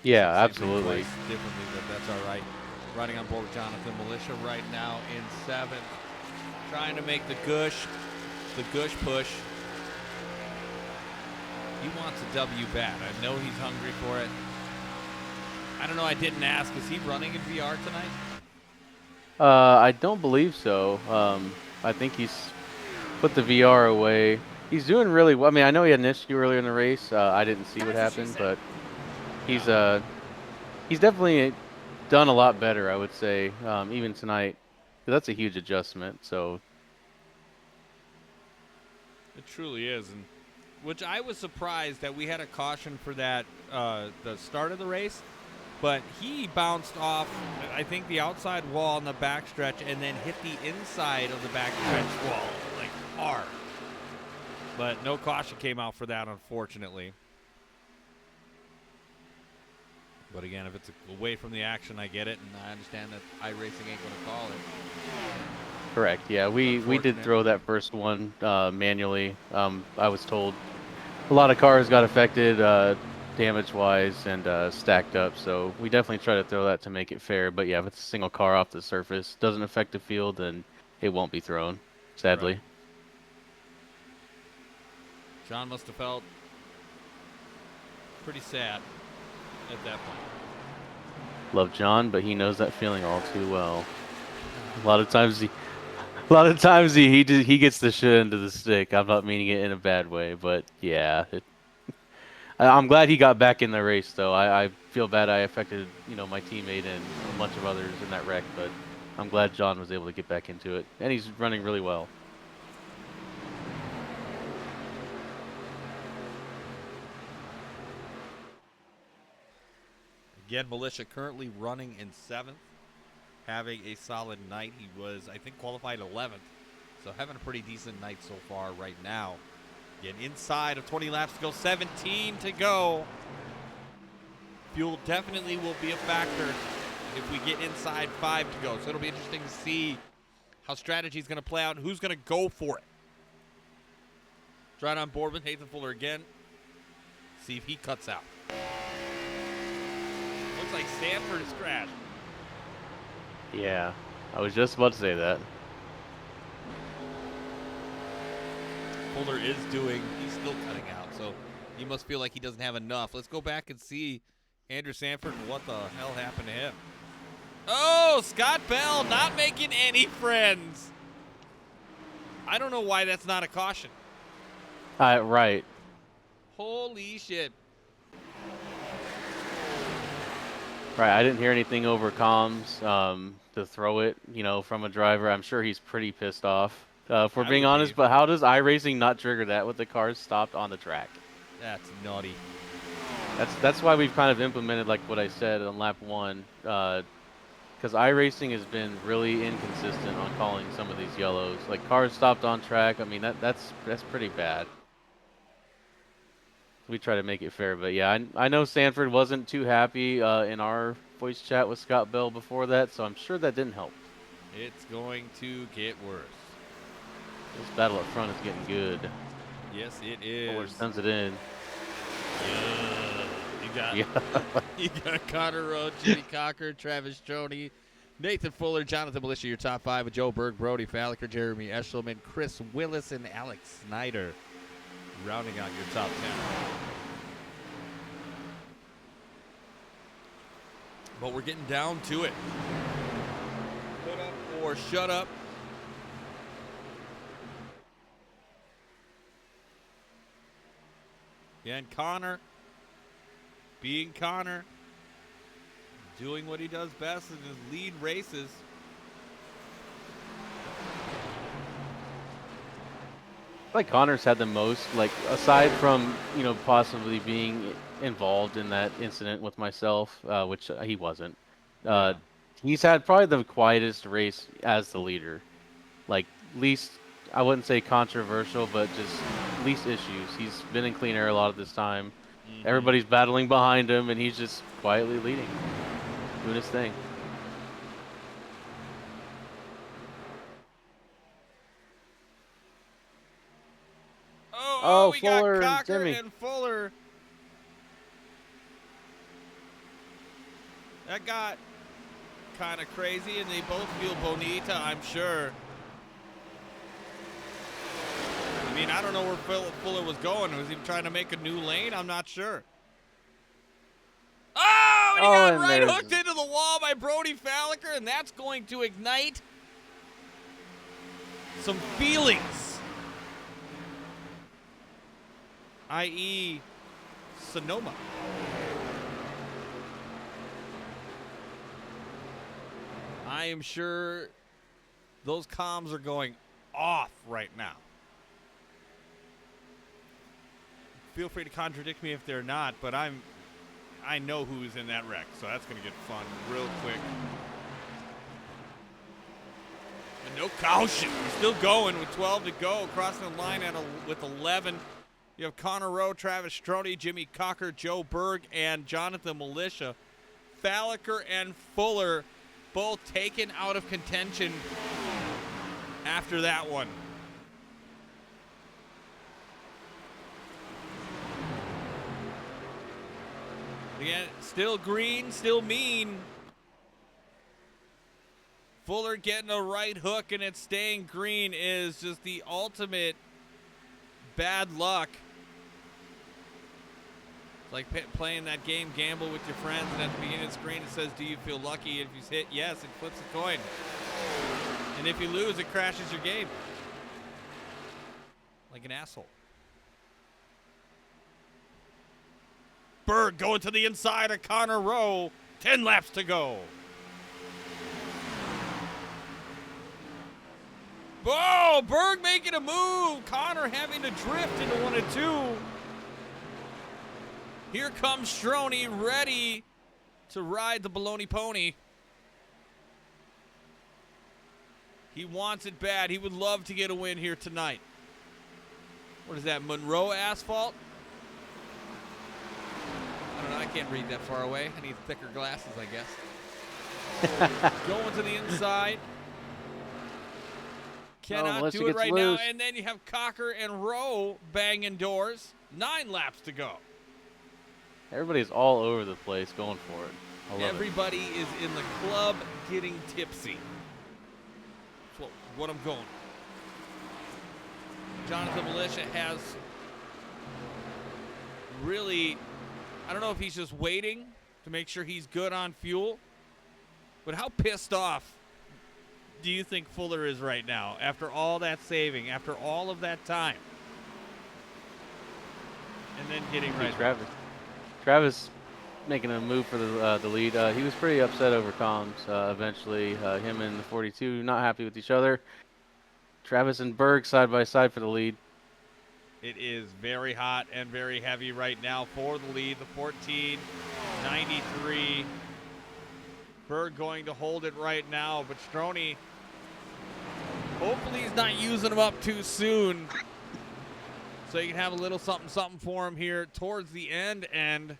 Yeah, absolutely. Differently, but that's all right. Riding on board with Jonathan Militia right now in 7th, trying to make the gush push. He wants a W bad. I know he's hungry for it. I don't know. I didn't ask. Is he running in VR tonight? I don't believe so. I think he's put the VR away. He's doing really well. I mean, I know he had an issue earlier in the race. I didn't see what happened, but he's definitely done a lot better, I would say, even tonight. That's a huge adjustment. So it truly is, and which I was surprised that we had a caution for that the start of the race, but he bounced off, I think, the outside wall in the backstretch and then hit the inside of the backstretch wall, like hard. But no caution came out for that, unfortunately. But again, if it's away from the action, I get it, and I understand that iRacing ain't going to call it. correct. Yeah, we did throw that first one manually. I was told a lot of cars got affected damage-wise and stacked up, so we definitely try to throw that to make it fair. But yeah, if it's a single car off the surface, doesn't affect the field, then it won't be thrown, sadly. Right. John must have felt pretty sad at that point. Love John, but he knows that feeling all too well. A lot of times he gets the shit into the stick. I'm not meaning it in a bad way, but yeah, I'm glad he got back in the race, though. I feel bad I affected, my teammate and a bunch of others in that wreck, but I'm glad John was able to get back into it, and he's running really well. Again, Militia currently running in 7th, having a solid night. He was, I think, qualified 11th, so having a pretty decent night so far right now. Again, inside of 20 laps to go, 17 to go. Fuel definitely will be a factor if we get inside 5 to go, so it'll be interesting to see how strategy is going to play out and who's going to go for it. Right on board with Nathan Fuller again. See if he cuts out. Looks like Stanford is crashed. Yeah, I was just about to say that. Fuller is he's still cutting out, so he must feel like he doesn't have enough. Let's go back and see Andrew Sanford and what the hell happened to him. Oh, Scott Bell not making any friends. I don't know why that's not a caution. Right. Holy shit. Right, I didn't hear anything over comms to throw it, from a driver. I'm sure he's pretty pissed off, if we're being honest. But how does iRacing not trigger that with the cars stopped on the track? That's naughty. That's why we've kind of implemented, like what I said on lap 1, because iRacing has been really inconsistent on calling some of these yellows. Like cars stopped on track. I mean, that's pretty bad. We try to make it fair, but yeah, I know Sanford wasn't too happy in our voice chat with Scott Bell before that, so I'm sure that didn't help. It's going to get worse. This battle up front is getting good. Yes, it is. Fuller sends it in. You got Connor Rowe, Jimmy Cocker, Travis Stroni, Nathan Fuller, Jonathan Militia, your top 5 with Joe Berg, Brody Falliker, Jeremy Eshelman, Chris Willis, and Alex Snyder. Rounding out your top 10. But we're getting down to it. Put up or shut up. Again, Connor being Connor, doing what he does best in his lead races. I feel like Connor's had the most, like, aside from, possibly being involved in that incident with myself, which he wasn't. He's had probably the quietest race as the leader. Like, least, I wouldn't say controversial, but just least issues. He's been in clean air a lot of this time. Mm-hmm. Everybody's battling behind him, and he's just quietly leading, doing his thing. Oh, we Fuller got Cocker Jimmy. and Fuller. That got kind of crazy, and they both feel bonita, I'm sure. I mean, I don't know where Fuller was going. Was he trying to make a new lane? I'm not sure. Oh, and he got right hooked into the wall by Brody Falliker, and that's going to ignite some feelings. I.e. Sonoma. I am sure those comms are going off right now. Feel free to contradict me if they're not, but I know who's in that wreck, so that's going to get fun real quick. And no caution. We're still going with 12 to go, crossing the line with 11. You have Connor Rowe, Travis Stroni, Jimmy Cocker, Joe Berg, and Jonathan Militia. Falliker and Fuller both taken out of contention after that one. Again, still green, still mean. Fuller getting a right hook and it's staying green is just the ultimate bad luck. It's like playing that game Gamble with your friends, and at the beginning of the screen it says, do you feel lucky? If you hit yes, it flips a coin. And if you lose, it crashes your game. Like an asshole. Berg going to the inside of Connor Rowe. 10 laps to go. Oh, Berg making a move. Connor having to drift into 1 and 2. Here comes Stroney ready to ride the baloney pony. He wants it bad. He would love to get a win here tonight. What is that, Monroe asphalt? I don't know. I can't read that far away. I need thicker glasses, I guess. Going to the inside. Cannot do it right now. And then you have Cocker and Rowe banging doors. 9 laps to go. Everybody's all over the place going for it. I love Everybody is in the club getting tipsy. That's what I'm going. Jonathan Militia has really, I don't know if he's just waiting to make sure he's good on fuel, but how pissed off do you think Fuller is right now after all that saving, after all of that time? And then getting right Travis. Travis making a move for the lead. He was pretty upset over comms eventually. Him and the 42 not happy with each other. Travis and Berg side by side for the lead. It is very hot and very heavy right now for the lead. The 14.93. Berg going to hold it right now, but Stroney, hopefully he's not using him up too soon. So you can have a little something for him here towards the end. And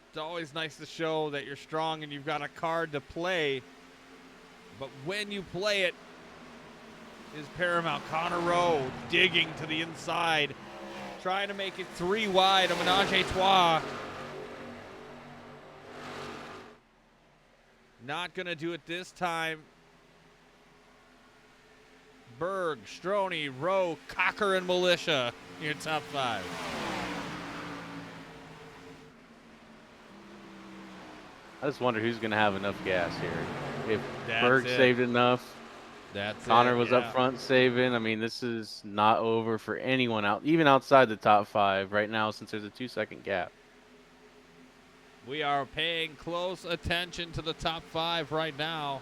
it's always nice to show that you're strong and you've got a card to play. But when you play it is paramount. Connor Rowe digging to the inside, trying to make it 3 wide. A menage a trois. Not going to do it this time. Berg, Stroney, Rowe, Cocker, and Militia in your top 5. I just wonder who's going to have enough gas here. If That's Berg it. saved enough, That's Connor it, was yeah. up front saving. I mean, this is not over for anyone out, even outside the top 5 right now, since there's a 2-second gap. We are paying close attention to the top 5 right now.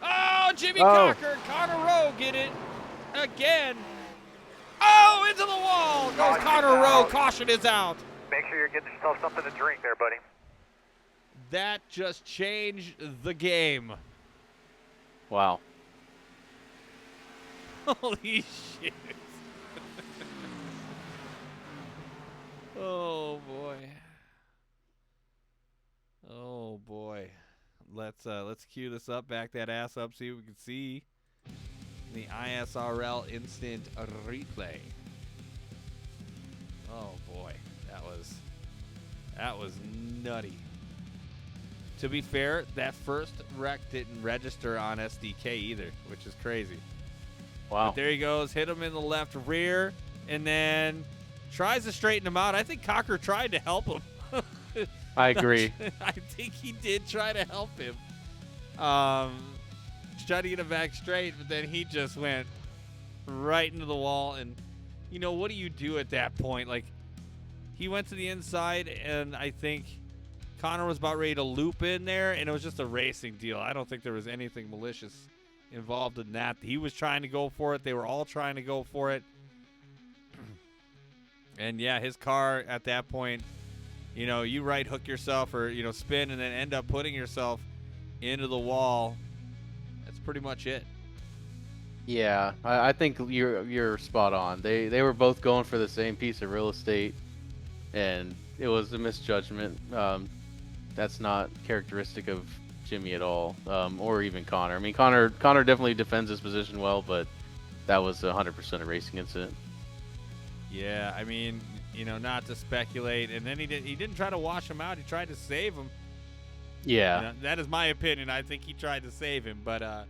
Oh, Jimmy Cocker, Connor Rowe get it again. Oh, into the wall goes Caution Connor Rowe. out. Caution is out. Make sure you're getting yourself something to drink there, buddy. That just changed the game. Wow. Holy shit. Oh boy. Oh boy. Let's cue this up, back that ass up, see what we can see. The ISRL instant replay. Oh boy. That was nutty. To be fair, that first wreck didn't register on SDK either, which is crazy. Wow. But there he goes, hit him in the left rear, and then tries to straighten him out. I think Cocker tried to help him. I agree. I think he did try to help him. Tried to get him back straight, but then he just went right into the wall. And, you know, what do you do at that point? Like, he went to the inside, and I think Connor was about ready to loop in there, and it was just a racing deal. I don't think there was anything malicious involved in that. He was trying to go for it. They were all trying to go for it. And, yeah, his car at that point, you know, you right hook yourself or, you know, spin and then end up putting yourself into the wall. That's pretty much it. Yeah, I think you're spot on. They were both going for the same piece of real estate, and it was a misjudgment. That's not characteristic of Jimmy at all, or even Connor. I mean, Connor definitely defends his position well, but that was 100% a racing incident. Yeah, I mean, you know, not to speculate, and then he didn't try to wash him out. He tried to save him. Yeah. You know, that is my opinion. I think he tried to save him, but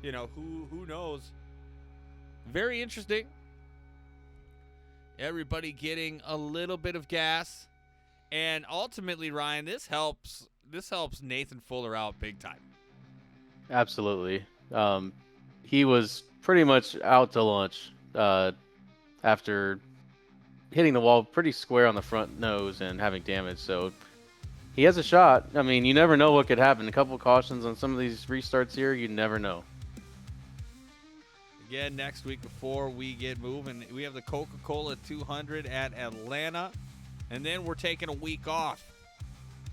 you know, who knows? Very interesting. Everybody getting a little bit of gas, and ultimately, Ryan, this helps Nathan Fuller out big time. Absolutely. He was pretty much out to lunch after hitting the wall pretty square on the front nose and having damage. So he has a shot. I mean, you never know what could happen. A couple of cautions on some of these restarts here, you never know. Again, next week before we get moving, we have the Coca-Cola 200 at Atlanta, and then we're taking a week off.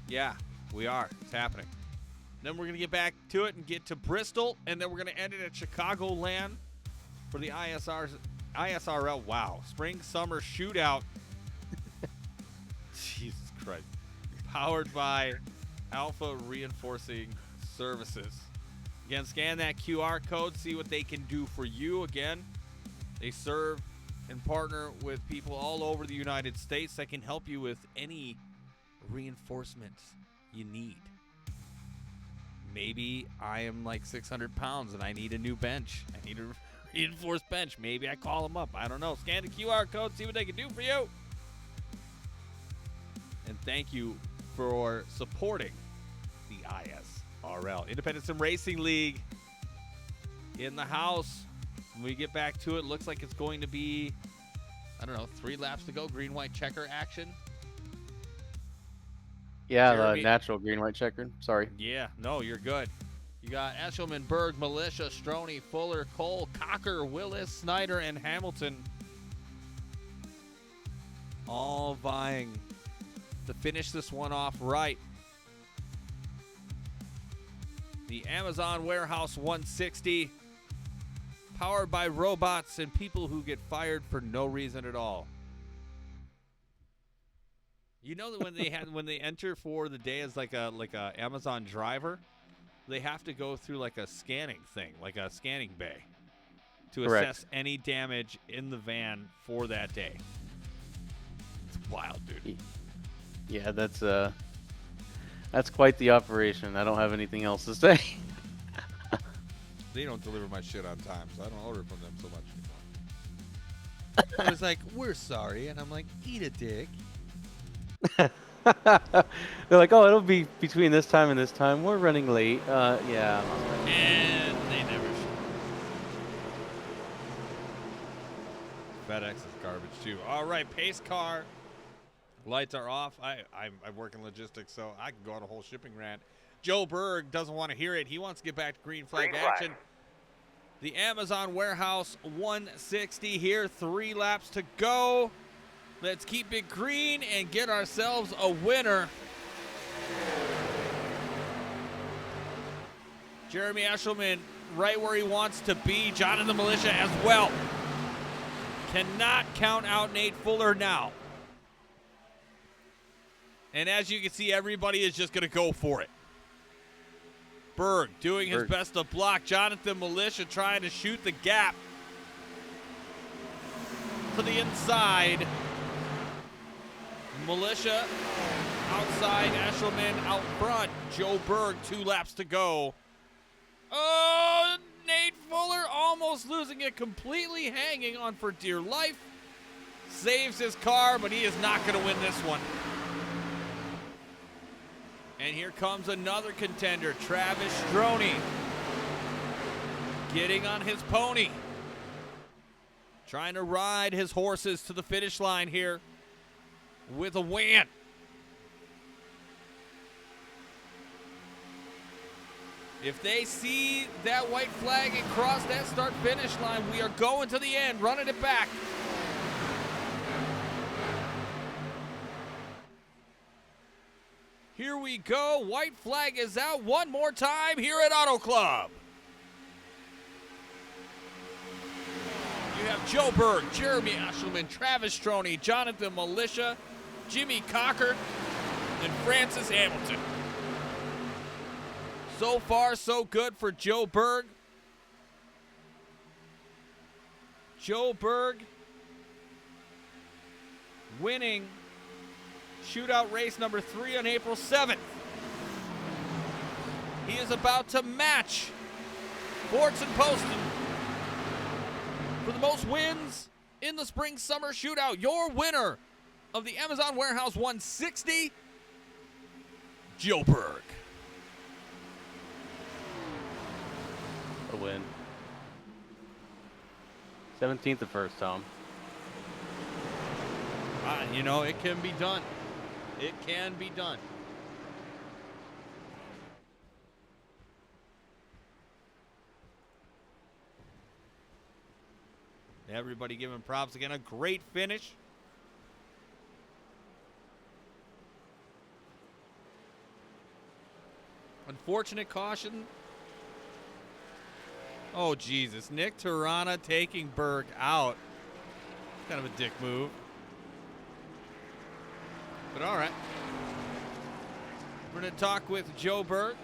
Yeah, we are. It's happening. Then we're going to get back to it and get to Bristol, and then we're going to end it at Chicagoland for the ISRL. Wow. Spring Summer Shootout. Jesus Christ. Powered by Alpha Reinforcing Services. Again, scan that QR code, see what they can do for you. Again, they serve and partner with people all over the United States that can help you with any reinforcements you need. Maybe I am like 600 pounds and I need a new bench. I need a reinforced bench. Maybe I call them up. I don't know. Scan the QR code, see what they can do for you. And thank you for supporting the ISRL, Independent Sim Racing League, in the house. When we get back to it, looks like it's going to be, I don't know, 3 laps to go. Green-white checker action. Yeah, Jeremy. the natural green-white checkered. Sorry. Yeah, no, you're good. You got Eshelman, Berg, Militia, Stroney, Fuller, Cole, Cocker, Willis, Snyder, and Hamilton all vying to finish this one off right. The Amazon Warehouse 160, powered by robots and people who get fired for no reason at all. You know that when they enter for the day as like a Amazon driver, they have to go through like a scanning thing, like a scanning bay, to Correct. assess any damage in the van for that day. It's wild, dude. Yeah, that's quite the operation. I don't have anything else to say. They don't deliver my shit on time, so I don't order from them so much anymore. I was like, we're sorry, and I'm like, eat a dick. They're like, oh, it'll be between this time and this time. We're running late. Yeah. And they never show. FedEx is garbage too. All right, pace car. Lights are off. I work in logistics, so I can go on a whole shipping rant. Joe Berg doesn't want to hear it. He wants to get back to green flag action. The Amazon Warehouse 160 here. 3 laps to go. Let's keep it green and get ourselves a winner. Jeremy Eshelman right where he wants to be. Jonathan Militia as well. Cannot count out Nate Fuller now. And as you can see, everybody is just going to go for it. Berg doing his best to block. Jonathan Militia trying to shoot the gap to the inside. Militia outside, Eshelman out front. Joe Berg, 2 laps to go. Oh, Nate Fuller almost losing it, completely hanging on for dear life. Saves his car, but he is not going to win this one. And here comes another contender, Travis Stroney. Getting on his pony. Trying to ride his horses to the finish line here with a win. If they see that white flag and cross that start-finish line, we are going to the end, running it back. Here we go. White flag is out one more time here at Auto Club. You have Joe Berg, Jeremy Eshelman, Travis Stroney, Jonathan Militia, Jimmy Cocker, and Francis Hamilton. So far, so good for Joe Berg. Joe Berg winning Shootout race number 3 on April 7th. He is about to match Forts and Poston for the most wins in the Spring Summer Shootout. Your winner of the Amazon Warehouse 160, Joe Berg. A win. 17th the first, Tom. You know, it can be done. It can be done. Everybody giving props again. A great finish. Unfortunate caution. Oh, Jesus. Nick Tirana taking Berg out. Kind of a dick move. But all right. We're going to talk with Joe Berg,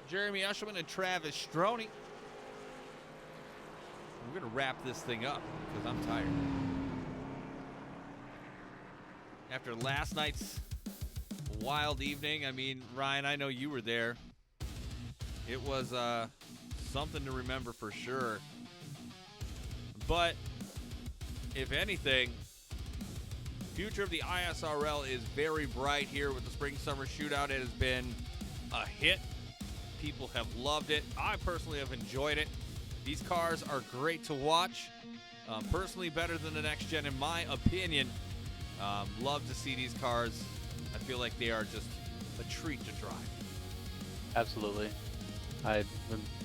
Jeremy Ushelman, and Travis Stroney. We're going to wrap this thing up because I'm tired. After last night's wild evening, I mean, Ryan, I know you were there. It was something to remember for sure. But if anything, future of the ISRL is very bright here with the spring-summer shootout. It has been a hit. People have loved it. I personally have enjoyed it. These cars are great to watch. Personally, better than the next gen, in my opinion. Love to see these cars. I feel like they are just a treat to drive. Absolutely.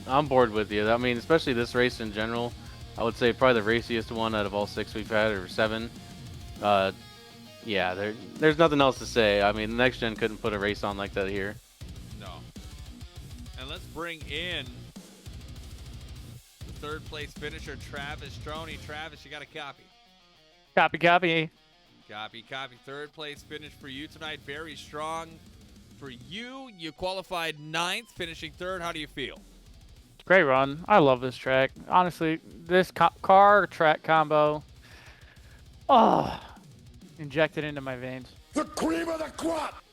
I'm bored with you. I mean, especially this race in general. I would say probably the raciest one out of all 6 we've had, or 7. Yeah, there's nothing else to say. I mean, the next gen couldn't put a race on like that here. No. And let's bring in the third place finisher, Travis Stroney. Travis, you got a copy. Copy. Copy. Third place finish for you tonight. Very strong for you. You qualified 9th, finishing 3rd. How do you feel? Great run. I love this track. Honestly, this car track combo, injected into my veins. The cream of the crop.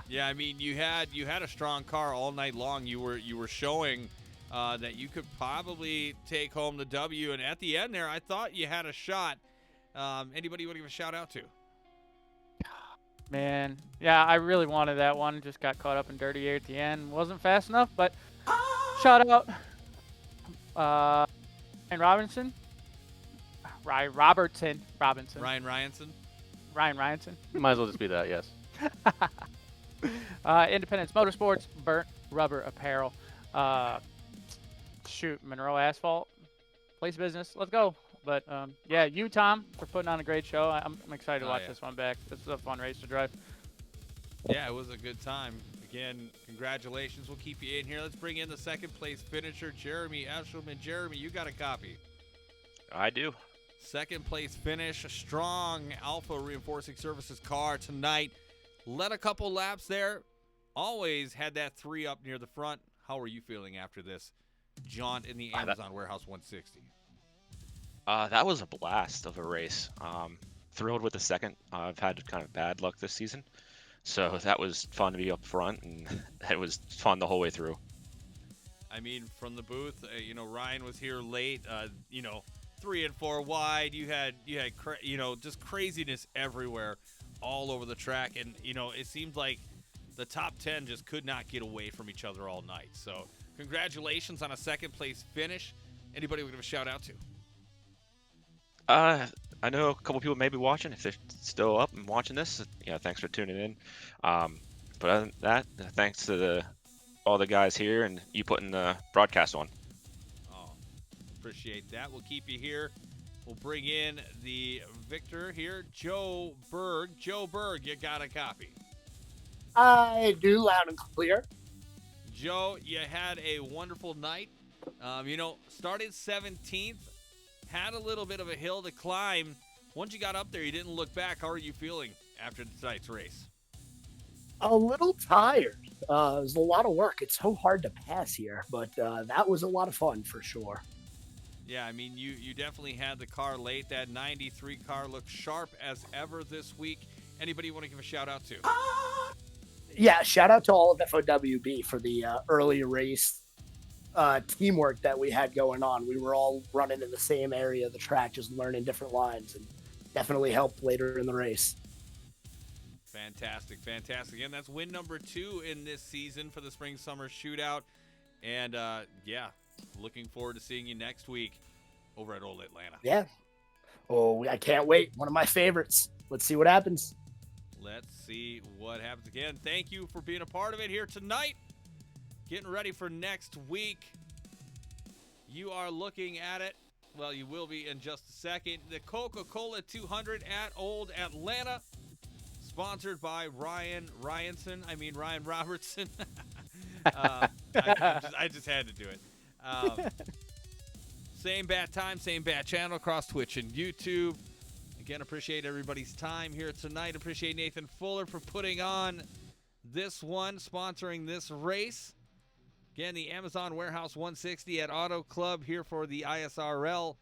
Yeah, I mean, you had a strong car all night long. You were showing that you could probably take home the W, and at the end there, I thought you had a shot. Anybody you want to give a shout out to? Man, yeah, I really wanted that one. Just got caught up in dirty air at the end. Wasn't fast enough, but shout out and Robinson. Ryan Robinson. Ryan Ryanson. Might as well just be that, yes. Independence Motorsports, Burnt Rubber Apparel. Monroe Asphalt. Place business. Let's go. But, yeah, you, Tom, for putting on a great show. I'm excited to watch this one back. This is a fun race to drive. Yeah, it was a good time. Again, congratulations. We'll keep you in here. Let's bring in the second place finisher, Jeremy Eshelman. Jeremy, you got a copy. I do. Second place finish, a strong Alpha Reinforcing Services car tonight. Led a couple laps there. Always had that 3 up near the front. How are you feeling after this jaunt in the Amazon Warehouse 160? That was a blast of a race. Thrilled with the second. I've had kind of bad luck this season. So that was fun to be up front, and it was fun the whole way through. I mean, from the booth, Ryan was here late, 3 and 4 wide. You had just craziness everywhere all over the track. And, it seemed like the top 10 just could not get away from each other all night. So congratulations on a second place finish. Anybody we give a shout out to? I know a couple people may be watching. If they're still up and watching this, thanks for tuning in. But other than that, thanks to all the guys here and you putting the broadcast on. Oh, appreciate that. We'll keep you here. We'll bring in the victor here, Joe Berg. Joe Berg, you got a copy. I do, loud and clear. Joe, you had a wonderful night. Started 17th. Had a little bit of a hill to climb. Once you got up there, you didn't look back. How are you feeling after tonight's race? A little tired. It was a lot of work. It's so hard to pass here, but that was a lot of fun for sure. Yeah, I mean, you definitely had the car late. That 93 car looked sharp as ever this week. Anybody you want to give a shout out to? Yeah, shout out to all of FOWB for the early race teamwork that we had going on. We were all running in the same area of the track, just learning different lines, and definitely helped later in the race. Fantastic. And that's win number 2 in this season for the Spring Summer Shootout. And, looking forward to seeing you next week over at Old Atlanta. Yeah. Oh, I can't wait. One of my favorites. Let's see what happens. Let's see what happens again. Thank you for being a part of it here tonight. Getting ready for next week. You are looking at it. Well, you will be in just a second. The Coca-Cola 200 at Old Atlanta. Sponsored by Ryan Robertson. I just had to do it. Same bat time, same bat channel across Twitch and YouTube. Again, appreciate everybody's time here tonight. Appreciate Nathan Fuller for putting on this one, sponsoring this race. Again, the Amazon Warehouse 160 at Auto Club here for the ISRL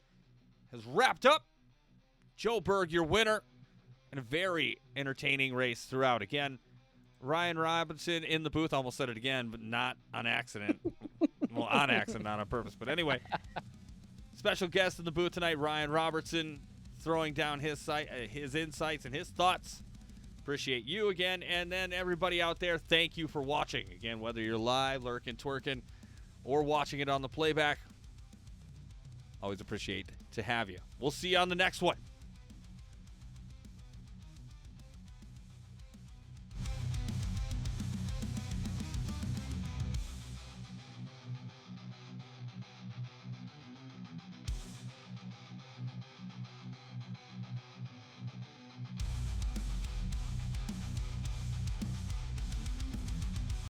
has wrapped up. Joe Berg, your winner. And a very entertaining race throughout. Again, Ryan Robinson in the booth. Almost said it again, but not on accident. Well, on accident, not on purpose. But anyway, special guest in the booth tonight, Ryan Robertson, throwing down his insights and his thoughts. Appreciate you again. And then everybody out there, thank you for watching. Again, whether you're live, lurking, twerking, or watching it on the playback, always appreciate to have you. We'll see you on the next one.